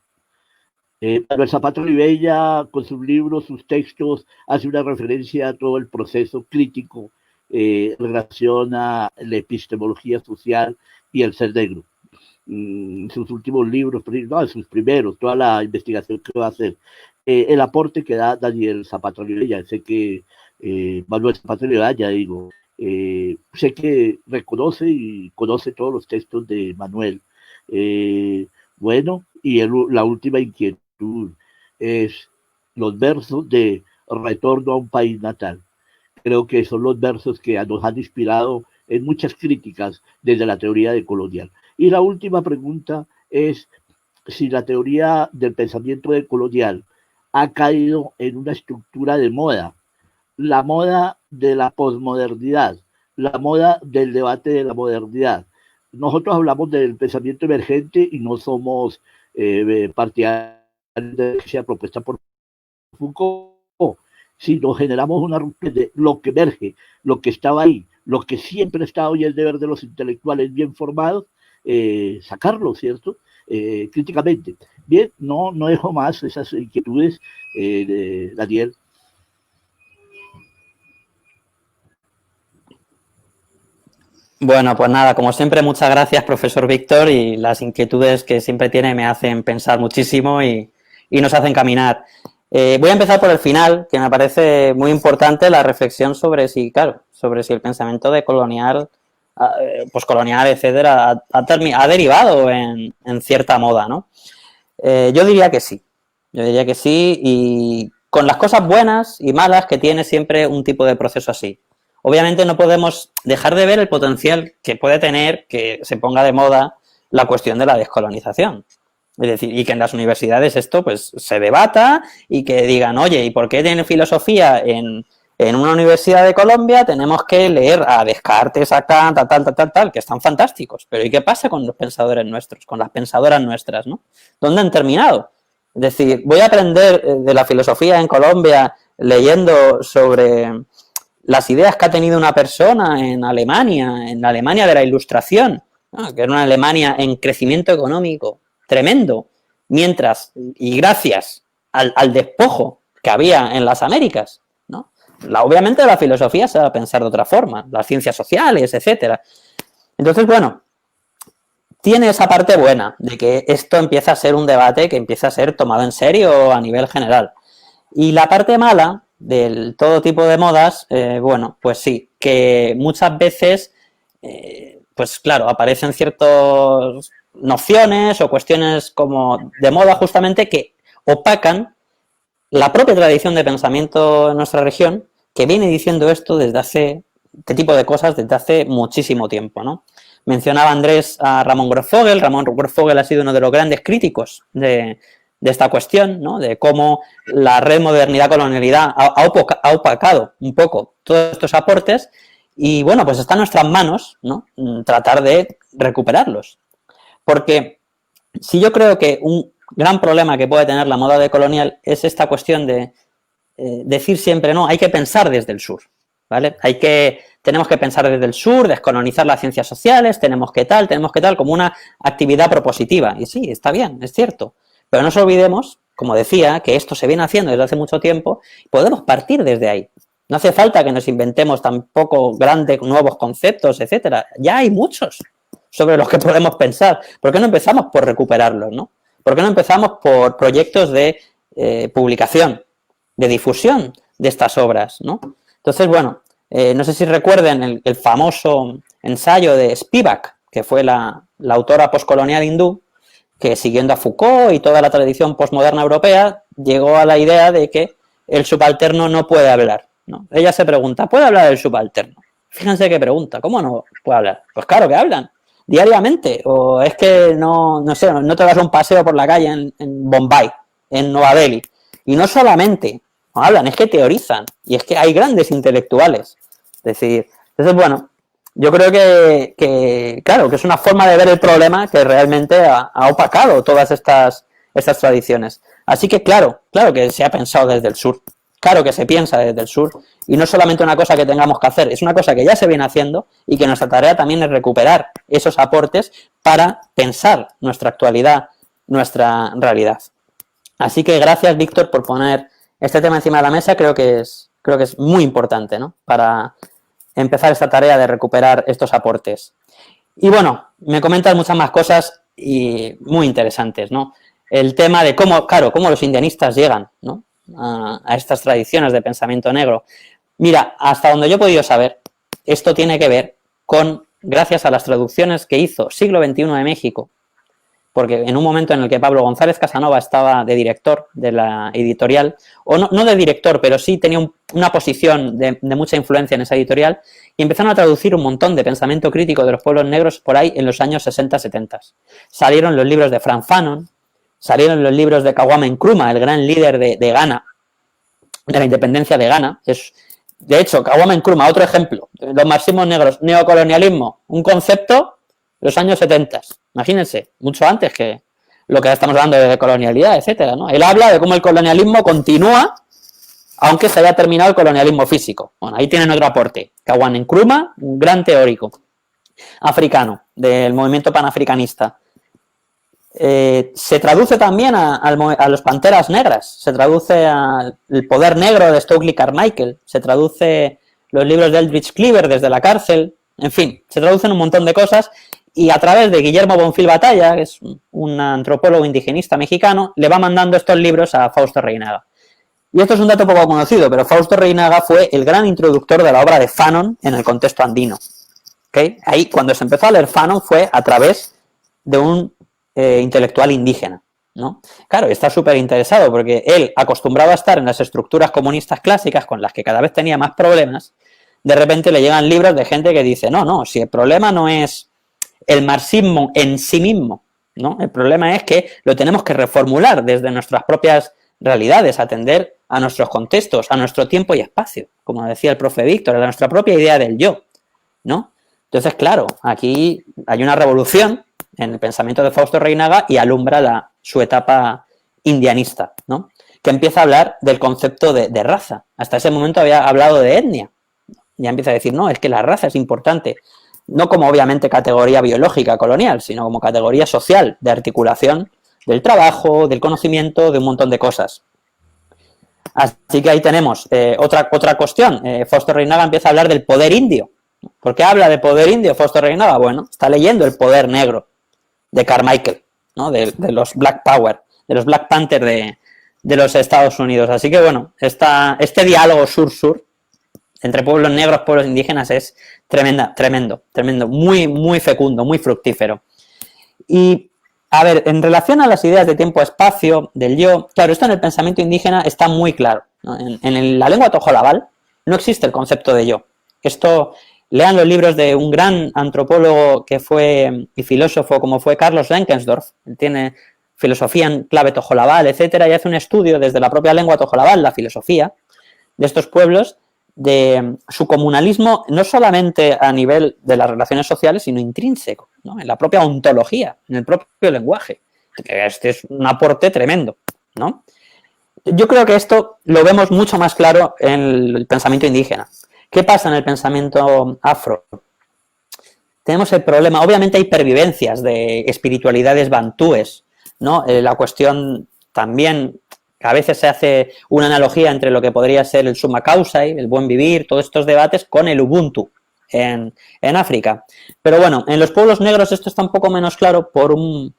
Manuel Zapata Olivella, con sus libros, sus textos, hace una referencia a todo el proceso crítico en relación a la epistemología social y el ser negro. Sus últimos libros, no, sus primeros, toda la investigación que va a hacer, el aporte que da Daniel Zapata Olivella. Sé que Manuel Zapata Olivella, ya digo, sé que reconoce y conoce todos los textos de Manuel. Bueno, y la última inquietud es los versos de Retorno a un país natal. Creo que son los versos que nos han inspirado en muchas críticas desde la teoría decolonial. Y la última pregunta es si la teoría del pensamiento decolonial ha caído en una estructura de moda, la moda de la posmodernidad, la moda del debate de la modernidad. Nosotros hablamos del pensamiento emergente y no somos partidarios de que sea propuesta por Foucault, sino generamos una ruptura de lo que emerge, lo que estaba ahí, lo que siempre ha estado y es deber de los intelectuales bien formados, sacarlo, ¿cierto? Críticamente. Bien, no dejo más esas inquietudes, Daniel. Bueno, pues nada, como siempre, muchas gracias, profesor Víctor, y las inquietudes que siempre tiene me hacen pensar muchísimo y nos hacen caminar. Voy a empezar por el final, que me parece muy importante la reflexión sobre si el pensamiento decolonial, poscolonial, etcétera, ha derivado en cierta moda, ¿no? Yo diría que sí, y con las cosas buenas y malas que tiene siempre un tipo de proceso así. Obviamente no podemos dejar de ver el potencial que puede tener que se ponga de moda la cuestión de la descolonización. Es decir, y que en las universidades esto pues se debata y que digan, oye, ¿y por qué tiene filosofía en una universidad de Colombia tenemos que leer a Descartes, a Kant, tal, que están fantásticos? Pero ¿y qué pasa con los pensadores nuestros, con las pensadoras nuestras, ¿no? ¿Dónde han terminado? Es decir, voy a aprender de la filosofía en Colombia leyendo sobre las ideas que ha tenido una persona en la Alemania de la Ilustración, ¿no? Que era una Alemania en crecimiento económico tremendo, mientras, y gracias al despojo que había en las Américas, ¿no? Obviamente la filosofía se va a pensar de otra forma, las ciencias sociales, etcétera. Entonces, bueno, tiene esa parte buena de que esto empieza a ser un debate que empieza a ser tomado en serio a nivel general. Y la parte mala del todo tipo de modas, bueno, pues sí, que muchas veces, pues claro, aparecen ciertas nociones o cuestiones como de moda justamente que opacan la propia tradición de pensamiento en nuestra región, que viene diciendo esto desde hace, este tipo de cosas desde hace muchísimo tiempo, ¿no? Mencionaba Andrés a Ramón Grosfogel. Ramón Grosfogel ha sido uno de los grandes críticos de esta cuestión, ¿no? De cómo la red modernidad-colonialidad ha opacado un poco todos estos aportes y, bueno, pues está en nuestras manos, ¿no? Tratar de recuperarlos. Porque si yo creo que un gran problema que puede tener la moda decolonial es esta cuestión de decir siempre, no, hay que pensar desde el sur, ¿vale? Tenemos que pensar desde el sur, descolonizar las ciencias sociales, tenemos que tal, como una actividad propositiva. Y sí, está bien, es cierto. Pero no nos olvidemos, como decía, que esto se viene haciendo desde hace mucho tiempo y podemos partir desde ahí. No hace falta que nos inventemos tampoco grandes nuevos conceptos, etcétera. Ya hay muchos sobre los que podemos pensar. ¿Por qué no empezamos por recuperarlos, no? ¿Por qué no empezamos por proyectos de publicación, de difusión de estas obras, ¿no? Entonces, bueno, no sé si recuerden el famoso ensayo de Spivak, que fue la autora postcolonial hindú, que siguiendo a Foucault y toda la tradición postmoderna europea, llegó a la idea de que el subalterno no puede hablar, ¿no? Ella se pregunta, ¿puede hablar el subalterno? Fíjense qué pregunta, ¿cómo no puede hablar? Pues claro que hablan, diariamente, o es que no sé, no te das un paseo por la calle en Bombay, en Nueva Delhi, y no solamente no hablan, es que teorizan, y es que hay grandes intelectuales. Es decir, entonces, bueno, yo creo que claro, que es una forma de ver el problema que realmente ha opacado todas estas tradiciones. Así que claro que se ha pensado desde el sur, claro que se piensa desde el sur, y no es solamente una cosa que tengamos que hacer, es una cosa que ya se viene haciendo y que nuestra tarea también es recuperar esos aportes para pensar nuestra actualidad, nuestra realidad. Así que gracias, Víctor, por poner este tema encima de la mesa. Creo que es muy importante, ¿no? Para empezar esta tarea de recuperar estos aportes. Y bueno, me comentas muchas más cosas y muy interesantes, ¿no? El tema de cómo los indianistas llegan, ¿no? a estas tradiciones de pensamiento negro. Mira, hasta donde yo he podido saber, esto tiene que ver gracias a las traducciones que hizo Siglo XXI de México, porque en un momento en el que Pablo González Casanova estaba de director de la editorial, o no de director, pero sí tenía una posición de mucha influencia en esa editorial, y empezaron a traducir un montón de pensamiento crítico de los pueblos negros por ahí en los años 60-70. Salieron los libros de Frank Fanon, salieron los libros de Kwame Nkrumah, el gran líder de Ghana, de la independencia de Ghana. De hecho, Kwame Nkrumah, otro ejemplo, los marxismos negros, neocolonialismo, un concepto de los años 70. Imagínense, mucho antes que lo que estamos hablando de colonialidad, etcétera, ¿no? Él habla de cómo el colonialismo continúa aunque se haya terminado el colonialismo físico. Bueno, ahí tienen otro aporte. Kwame Nkrumah, un gran teórico africano del movimiento panafricanista. Se traduce también a los Panteras Negras, se traduce al Poder Negro de Stokely Carmichael, se traduce los libros de Eldridge Cleaver desde la cárcel, en fin, se traducen un montón de cosas. Y a través de Guillermo Bonfil Batalla, que es un antropólogo indigenista mexicano, le va mandando estos libros a Fausto Reinaga. Y esto es un dato poco conocido, pero Fausto Reinaga fue el gran introductor de la obra de Fanon en el contexto andino. ¿Okay? Ahí, cuando se empezó a leer Fanon, fue a través de un intelectual indígena, ¿no? Claro, está súper interesado porque él, acostumbrado a estar en las estructuras comunistas clásicas con las que cada vez tenía más problemas, de repente le llegan libros de gente que dice, no, si el problema no es el marxismo en sí mismo, ¿no? El problema es que lo tenemos que reformular desde nuestras propias realidades, atender a nuestros contextos, a nuestro tiempo y espacio, como decía el profe Víctor, a nuestra propia idea del yo, ¿no? Entonces, claro, aquí hay una revolución en el pensamiento de Fausto Reinaga y alumbra su etapa indianista, ¿no? Que empieza a hablar del concepto de raza. Hasta ese momento había hablado de etnia. Ya empieza a decir, no, es que la raza es importante. No como obviamente categoría biológica colonial, sino como categoría social de articulación del trabajo, del conocimiento, de un montón de cosas. Así que ahí tenemos otra cuestión. Fausto Reinaga empieza a hablar del poder indio. ¿Por qué habla de poder indio Fausto Reinaga? Bueno, está leyendo el poder negro de Carmichael, ¿no? De los Black Power, de los Black Panther de los Estados Unidos. Así que bueno, este diálogo sur-sur entre pueblos negros, pueblos indígenas es tremendo, muy, muy fecundo, muy fructífero. Y, a ver, en relación a las ideas de tiempo-espacio, del yo, claro, esto en el pensamiento indígena está muy claro, ¿no? En la lengua tojolabal no existe el concepto de yo. Esto, lean los libros de un gran antropólogo que fue y filósofo como fue Carlos Lenkensdorf. Él tiene filosofía en clave tojolabal, etcétera, y hace un estudio desde la propia lengua tojolabal, la filosofía de estos pueblos, de su comunalismo, no solamente a nivel de las relaciones sociales, sino intrínseco, ¿no? En la propia ontología, en el propio lenguaje. Este es un aporte tremendo, ¿no? Yo creo que esto lo vemos mucho más claro en el pensamiento indígena. ¿Qué pasa en el pensamiento afro? Tenemos el problema, obviamente hay pervivencias de espiritualidades bantúes, ¿no? La cuestión también, a veces se hace una analogía entre lo que podría ser el summa causae, el buen vivir, todos estos debates con el Ubuntu en África. Pero bueno, en los pueblos negros esto está un poco menos claro por un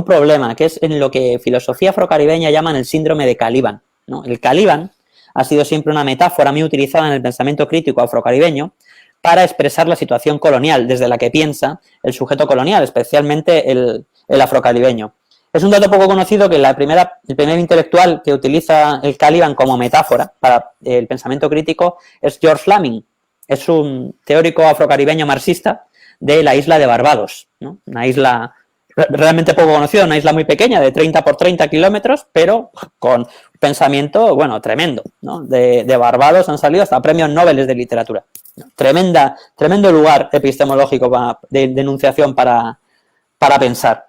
problema, que es en lo que filosofía afrocaribeña llaman el síndrome de Caliban, ¿no? El Caliban ha sido siempre una metáfora muy utilizada en el pensamiento crítico afrocaribeño para expresar la situación colonial desde la que piensa el sujeto colonial, especialmente el afrocaribeño. Es un dato poco conocido que el primer intelectual que utiliza el Caliban como metáfora para el pensamiento crítico es George Lamming. Es un teórico afrocaribeño marxista de la isla de Barbados, ¿no? Una isla realmente poco conocida, una isla muy pequeña de 30 por 30 kilómetros, pero con pensamiento, bueno, tremendo, ¿no? De Barbados han salido hasta premios Nobel de literatura. Tremendo lugar epistemológico de enunciación para pensar.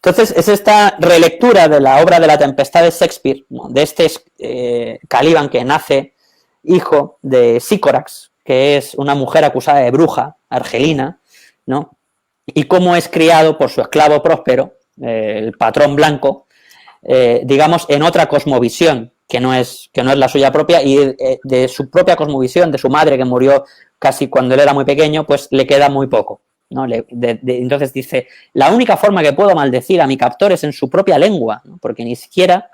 Entonces, es esta relectura de la obra de La Tempestad de Shakespeare, ¿no? De este Caliban que nace hijo de Sícorax, que es una mujer acusada de bruja, argelina, ¿no? Y cómo es criado por su esclavo Próspero, el patrón blanco, digamos, en otra cosmovisión, que no es la suya propia, y de su propia cosmovisión, de su madre que murió casi cuando él era muy pequeño, pues le queda muy poco, ¿no? Entonces dice, la única forma que puedo maldecir a mi captor es en su propia lengua, ¿no? Porque ni siquiera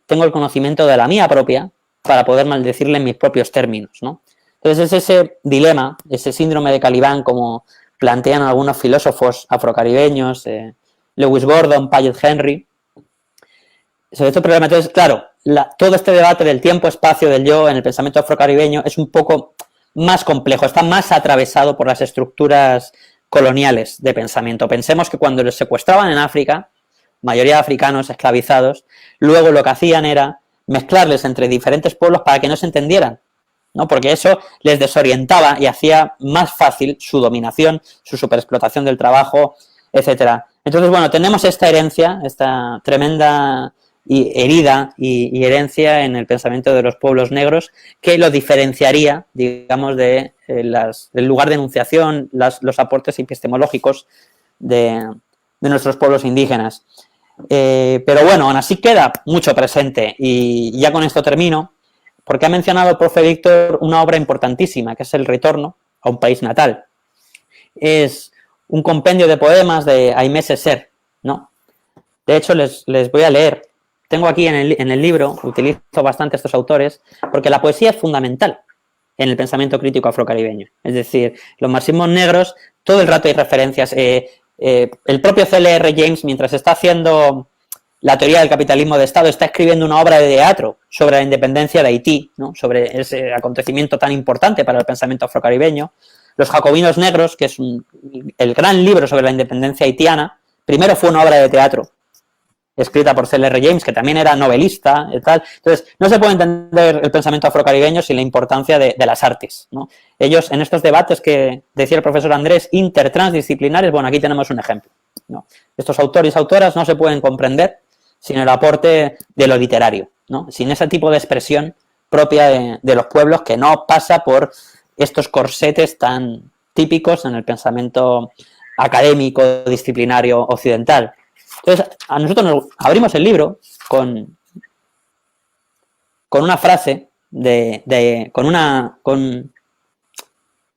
tengo el conocimiento de la mía propia para poder maldecirle en mis propios términos, ¿no? Entonces es ese dilema, ese síndrome de Caliban, como plantean algunos filósofos afrocaribeños, Lewis Gordon, Paget Henry, sobre este problema. Entonces, claro, todo este debate del tiempo-espacio del yo en el pensamiento afrocaribeño es un poco más complejo, está más atravesado por las estructuras coloniales de pensamiento. Pensemos que cuando los secuestraban en África, mayoría de africanos esclavizados, luego lo que hacían era mezclarles entre diferentes pueblos para que no se entendieran, ¿no? Porque eso les desorientaba y hacía más fácil su dominación, su superexplotación del trabajo, etcétera. Entonces, bueno, tenemos esta herencia, esta tremenda herida y herencia en el pensamiento de los pueblos negros que lo diferenciaría, digamos, del lugar de enunciación, los aportes epistemológicos de nuestros pueblos indígenas. Pero bueno, aún así queda mucho presente y ya con esto termino, porque ha mencionado el profe Víctor una obra importantísima, que es El retorno a un país natal. Es un compendio de poemas de Aimé Césaire, ¿no? De hecho, les voy a leer. Tengo aquí en el libro, utilizo bastante estos autores, porque la poesía es fundamental en el pensamiento crítico afrocaribeño. Es decir, los marxismos negros, todo el rato hay referencias. El propio C.L.R. James, mientras está haciendo la teoría del capitalismo de Estado, está escribiendo una obra de teatro sobre la independencia de Haití, ¿no? Sobre ese acontecimiento tan importante para el pensamiento afrocaribeño. Los jacobinos negros, que es el gran libro sobre la independencia haitiana, primero fue una obra de teatro escrita por C.L.R. James, que también era novelista y tal. Entonces, no se puede entender el pensamiento afrocaribeño sin la importancia de las artes, ¿no? Ellos, en estos debates que decía el profesor Andrés, intertransdisciplinares, bueno, aquí tenemos un ejemplo, ¿no? Estos autores y autoras no se pueden comprender sin el aporte de lo literario, ¿no? Sin ese tipo de expresión propia de los pueblos que no pasa por estos corsetes tan típicos en el pensamiento académico, disciplinario occidental. Entonces, a nosotros nos abrimos el libro con una frase, con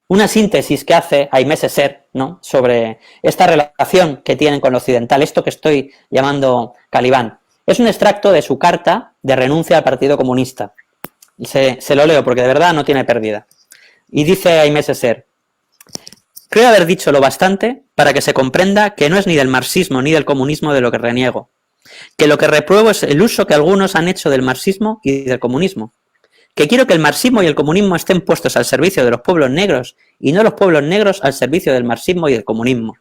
una síntesis que hace Aimé Césaire, ¿no?, sobre esta relación que tienen con lo occidental, esto que estoy llamando Caliban. Es un extracto de su carta de renuncia al Partido Comunista. Se lo leo porque de verdad no tiene pérdida. Y dice Aimé Césaire: creo haber dicho lo bastante para que se comprenda que no es ni del marxismo ni del comunismo de lo que reniego, que lo que repruebo es el uso que algunos han hecho del marxismo y del comunismo, que quiero que el marxismo y el comunismo estén puestos al servicio de los pueblos negros y no los pueblos negros al servicio del marxismo y del comunismo,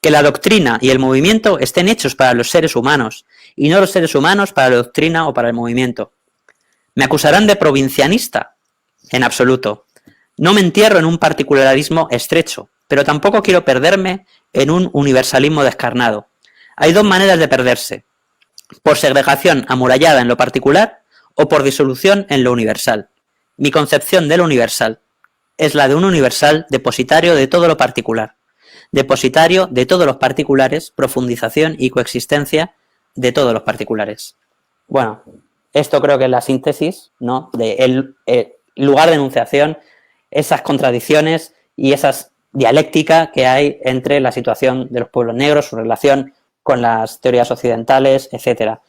que la doctrina y el movimiento estén hechos para los seres humanos y no los seres humanos para la doctrina o para el movimiento. ¿Me acusarán de provincianista? En absoluto. No me entierro en un particularismo estrecho, pero tampoco quiero perderme en un universalismo descarnado. Hay dos maneras de perderse: por segregación amurallada en lo particular o por disolución en lo universal. Mi concepción de lo universal es la de un universal depositario de todo lo particular, depositario de todos los particulares, profundización y coexistencia de todos los particulares. Bueno, esto creo que es la síntesis, ¿no?, de el lugar de enunciación, esas contradicciones y esas dialéctica que hay entre la situación de los pueblos negros, su relación con las teorías occidentales, etcétera.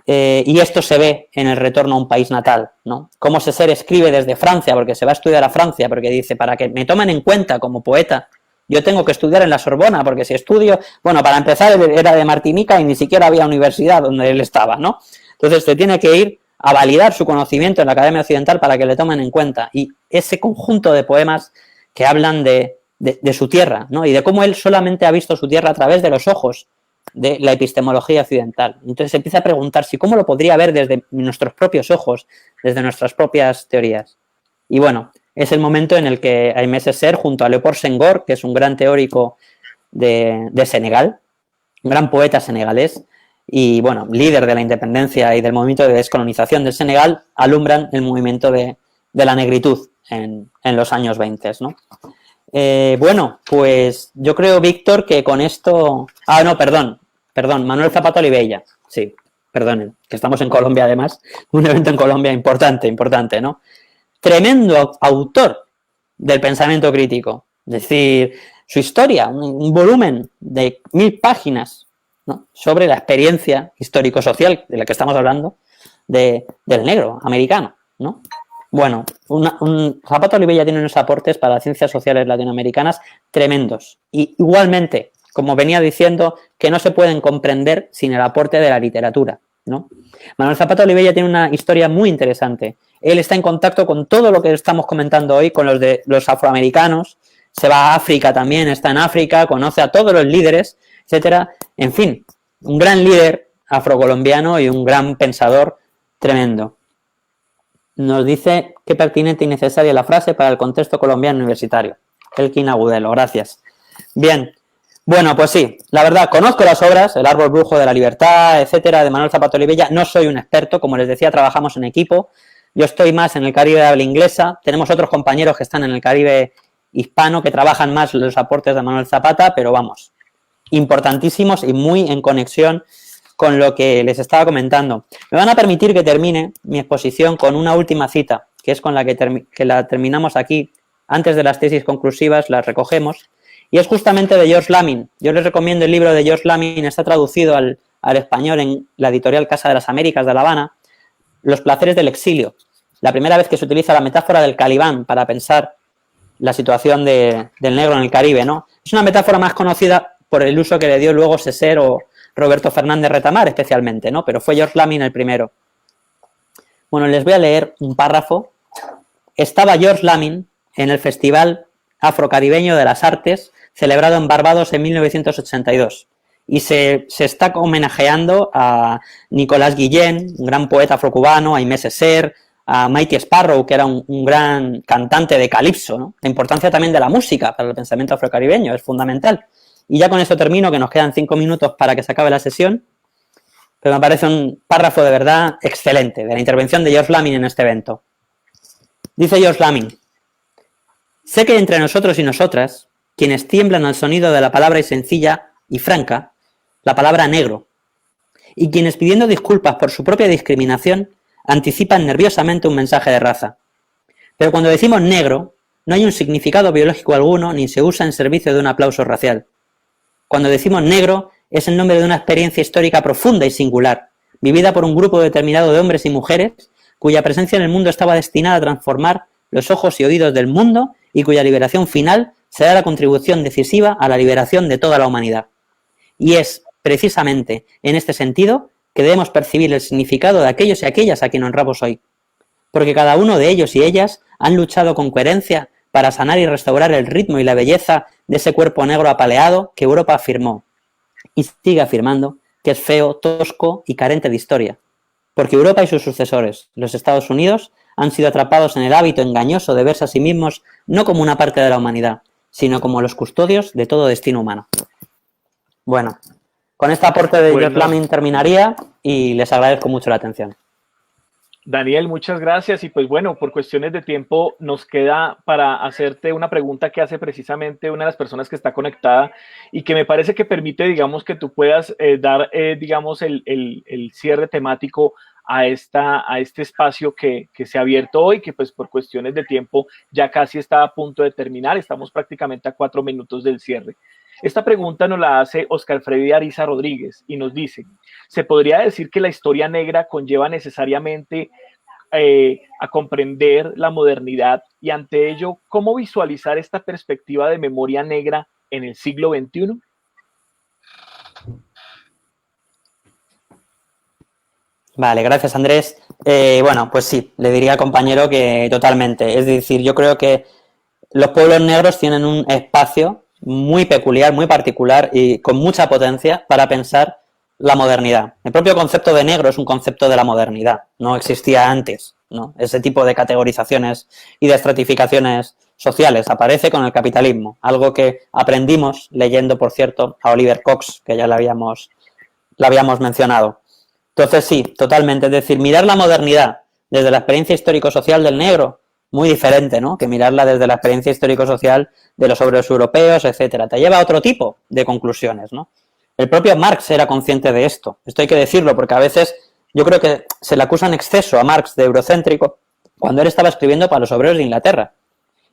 Y esto se ve en el retorno a un país natal, ¿no? Cómo Césaire escribe desde Francia, porque se va a estudiar a Francia, porque dice, para que me tomen en cuenta como poeta, yo tengo que estudiar en la Sorbona, porque si estudio, bueno, para empezar era de Martinica y ni siquiera había universidad donde él estaba, ¿no? Entonces se tiene que ir a validar su conocimiento en la Academia Occidental para que le tomen en cuenta. Y ese conjunto de poemas que hablan de su tierra, ¿no?, y de cómo él solamente ha visto su tierra a través de los ojos de la epistemología occidental. Entonces se empieza a preguntar si cómo lo podría ver desde nuestros propios ojos, desde nuestras propias teorías. Y bueno, es el momento en el que Aimé Césaire, junto a Léopold Senghor, que es un gran teórico de Senegal, un gran poeta senegalés, y bueno, líder de la independencia y del movimiento de descolonización del Senegal, alumbran el movimiento de la negritud en los años 20, ¿no? Bueno, pues yo creo, Víctor, que con esto... Ah, no, perdón, Manuel Zapata Olivella, sí, perdonen, que estamos en Colombia además, un evento en Colombia importante, ¿no? Tremendo autor del pensamiento crítico, es decir, su historia, un volumen de 1000 páginas, ¿no?, sobre la experiencia histórico-social de la que estamos hablando del negro americano, ¿no? Bueno, Zapata Olivella tiene unos aportes para las ciencias sociales latinoamericanas tremendos. Y igualmente, como venía diciendo, que no se pueden comprender sin el aporte de la literatura, ¿no? Manuel Zapata Olivella tiene una historia muy interesante. Él está en contacto con todo lo que estamos comentando hoy, con los afroamericanos, se va a África también, está en África, conoce a todos los líderes, etcétera. En fin, un gran líder afrocolombiano y un gran pensador tremendo. Nos dice qué pertinente y necesaria la frase para el contexto colombiano universitario. Elkin Agudelo, gracias. Bien, bueno, pues sí, la verdad, conozco las obras, El árbol brujo de la libertad, etcétera, de Manuel Zapata Olivella. No soy un experto, como les decía, trabajamos en equipo. Yo estoy más en el Caribe de habla inglesa. Tenemos otros compañeros que están en el Caribe hispano que trabajan más los aportes de Manuel Zapata, pero vamos, importantísimos y muy en conexión con lo que les estaba comentando. Me van a permitir que termine mi exposición con una última cita, que es con la que la terminamos aquí. Antes de las tesis conclusivas las recogemos, y es justamente de George Lamin. Yo les recomiendo el libro de George Lamin, está traducido al español en la editorial Casa de las Américas de La Habana, Los placeres del exilio. La primera vez que se utiliza la metáfora del Calibán para pensar la situación del negro en el Caribe, ¿no? Es una metáfora más conocida por el uso que le dio luego Césaire o Roberto Fernández Retamar especialmente, ¿no? Pero fue George Lamin el primero. Bueno, les voy a leer un párrafo. Estaba George Lamin en el Festival Afrocaribeño de las Artes, celebrado en Barbados en 1982. Y se está homenajeando a Nicolás Guillén, un gran poeta afrocubano, a Aimé Césaire, a Mighty Sparrow, que era un gran cantante de calipso, ¿no? La importancia también de la música para el pensamiento afrocaribeño es fundamental. Y ya con eso termino, que nos quedan 5 minutos para que se acabe la sesión. Pero me parece un párrafo de verdad excelente de la intervención de George Lamin en este evento. Dice George Lamin: sé que entre nosotros y nosotras, quienes tiemblan al sonido de la palabra sencilla y franca, la palabra negro, y quienes pidiendo disculpas por su propia discriminación, anticipan nerviosamente un mensaje de raza. Pero cuando decimos negro, no hay un significado biológico alguno ni se usa en servicio de un aplauso racial. Cuando decimos negro, es el nombre de una experiencia histórica profunda y singular, vivida por un grupo determinado de hombres y mujeres cuya presencia en el mundo estaba destinada a transformar los ojos y oídos del mundo y cuya liberación final será la contribución decisiva a la liberación de toda la humanidad. Y es precisamente en este sentido que debemos percibir el significado de aquellos y aquellas a quien honramos hoy, porque cada uno de ellos y ellas han luchado con coherencia para sanar y restaurar el ritmo y la belleza de ese cuerpo negro apaleado que Europa afirmó y sigue afirmando que es feo, tosco y carente de historia, porque Europa y sus sucesores, los Estados Unidos, han sido atrapados en el hábito engañoso de verse a sí mismos no como una parte de la humanidad, sino como los custodios de todo destino humano. Bueno, con este aporte de George Lamming terminaría y les agradezco mucho la atención. Daniel, muchas gracias. Y pues bueno, por cuestiones de tiempo nos queda para hacerte una pregunta que hace precisamente una de las personas que está conectada y que me parece que permite, digamos, que tú puedas dar, digamos, el cierre temático a este espacio que se ha abierto hoy, que pues por cuestiones de tiempo ya casi está a punto de terminar. Estamos prácticamente a 4 minutos del cierre. Esta pregunta nos la hace Oscar Freddy Ariza Rodríguez y nos dice, ¿se podría decir que la historia negra conlleva necesariamente a comprender la modernidad y ante ello, cómo visualizar esta perspectiva de memoria negra en el siglo XXI? Vale, gracias Andrés. Bueno, pues sí, le diría al compañero que totalmente. Es decir, yo creo que los pueblos negros tienen un espacio muy peculiar, muy particular y con mucha potencia para pensar la modernidad. El propio concepto de negro es un concepto de la modernidad, no existía antes, ¿no? Ese tipo de categorizaciones y de estratificaciones sociales aparece con el capitalismo, algo que aprendimos leyendo, por cierto, a Oliver Cox, que ya le habíamos mencionado. Entonces sí, totalmente, es decir, mirar la modernidad desde la experiencia histórico-social del negro, muy diferente, ¿no?, que mirarla desde la experiencia histórico-social de los obreros europeos, etcétera. Te lleva a otro tipo de conclusiones, ¿no? El propio Marx era consciente de esto. Esto hay que decirlo porque a veces yo creo que se le acusa en exceso a Marx de eurocéntrico cuando él estaba escribiendo para los obreros de Inglaterra.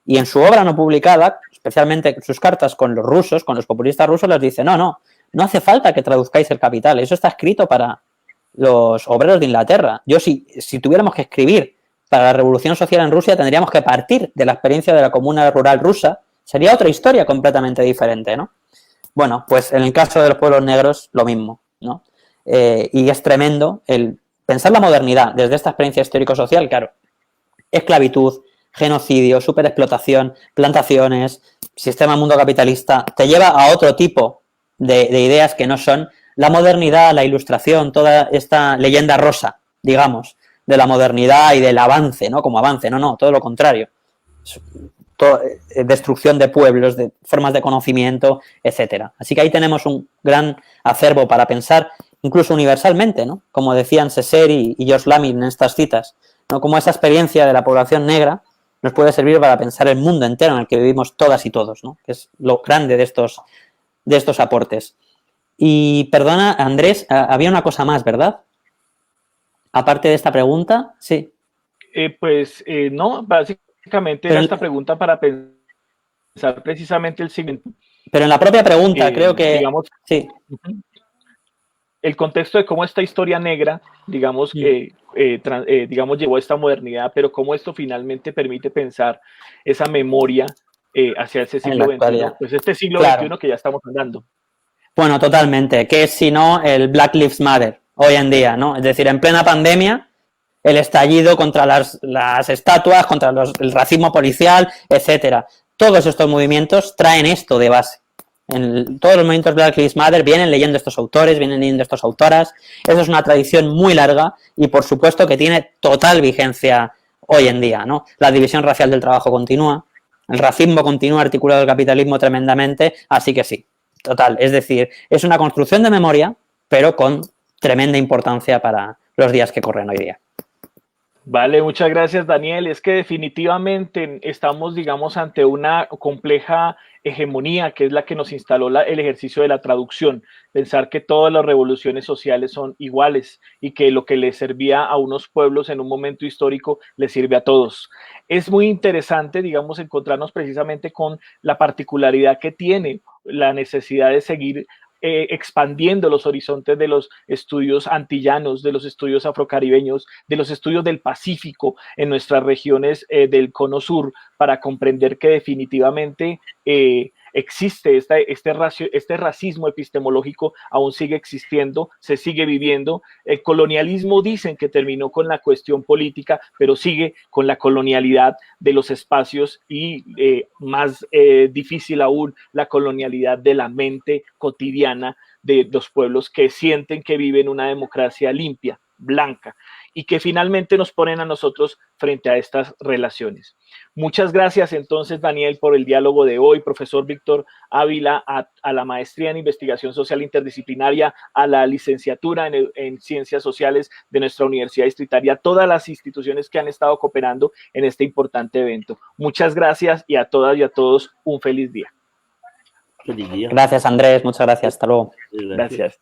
Y en su obra no publicada, especialmente sus cartas con los rusos, con los populistas rusos, les dice, no hace falta que traduzcáis el Capital, eso está escrito para los obreros de Inglaterra. Yo si tuviéramos que escribir para la revolución social en Rusia tendríamos que partir de la experiencia de la comuna rural rusa, sería otra historia completamente diferente, ¿no? Bueno, pues en el caso de los pueblos negros, lo mismo, ¿no? Y es tremendo el pensar la modernidad desde esta experiencia histórico-social, claro, esclavitud, genocidio, superexplotación, plantaciones, sistema mundo capitalista, te lleva a otro tipo de ideas que no son la modernidad, la ilustración, toda esta leyenda rosa, digamos, de la modernidad y del avance, ¿no? Como avance, no, todo lo contrario. Destrucción de pueblos, de formas de conocimiento, etcétera. Así que ahí tenemos un gran acervo para pensar, incluso universalmente, ¿no? Como decían Césaire y George Lamming en estas citas, ¿no? Como esa experiencia de la población negra nos puede servir para pensar el mundo entero en el que vivimos todas y todos, ¿no? Que es lo grande de estos aportes. Y perdona, Andrés, había una cosa más, ¿verdad? Aparte de esta pregunta, sí. No, básicamente era esta pregunta para pensar precisamente el siguiente. Pero en la propia pregunta, creo que... Digamos, sí. El contexto de cómo esta historia negra, digamos, digamos, llevó a esta modernidad, pero cómo esto finalmente permite pensar esa memoria hacia ese siglo XXI. Pues este siglo XXI que ya estamos hablando. Bueno, totalmente. ¿Qué es si no el Black Lives Matter hoy en día, ¿no? Es decir, en plena pandemia, el estallido contra las estatuas, contra el racismo policial, etcétera. Todos estos movimientos traen esto de base. Todos los movimientos Black Lives Matter vienen leyendo estos autores, vienen leyendo estas autoras. Eso es una tradición muy larga y, por supuesto, que tiene total vigencia hoy en día, ¿no? La división racial del trabajo continúa, el racismo continúa articulado al capitalismo tremendamente, así que sí, total. Es decir, es una construcción de memoria, pero con tremenda importancia para los días que corren hoy día. Vale, muchas gracias, Daniel. Es que definitivamente estamos, digamos, ante una compleja hegemonía que es la que nos instaló el ejercicio de la traducción. Pensar que todas las revoluciones sociales son iguales y que lo que le servía a unos pueblos en un momento histórico le sirve a todos. Es muy interesante, digamos, encontrarnos precisamente con la particularidad que tiene la necesidad de seguir expandiendo los horizontes de los estudios antillanos, de los estudios afrocaribeños, de los estudios del Pacífico en nuestras regiones del Cono Sur, para comprender que definitivamente existe este racismo epistemológico, aún sigue existiendo, se sigue viviendo. El colonialismo dicen que terminó con la cuestión política, pero sigue con la colonialidad de los espacios y más difícil aún, la colonialidad de la mente cotidiana de los pueblos que sienten que viven una democracia limpia, blanca, y que finalmente nos ponen a nosotros frente a estas relaciones. Muchas gracias entonces, Daniel, por el diálogo de hoy, profesor Víctor Ávila, a la maestría en investigación social interdisciplinaria, a la licenciatura en ciencias sociales de nuestra Universidad Distrital y a todas las instituciones que han estado cooperando en este importante evento. Muchas gracias y a todas y a todos un feliz día. Feliz día. Gracias, Andrés. Muchas gracias. Hasta luego. Gracias. Gracias.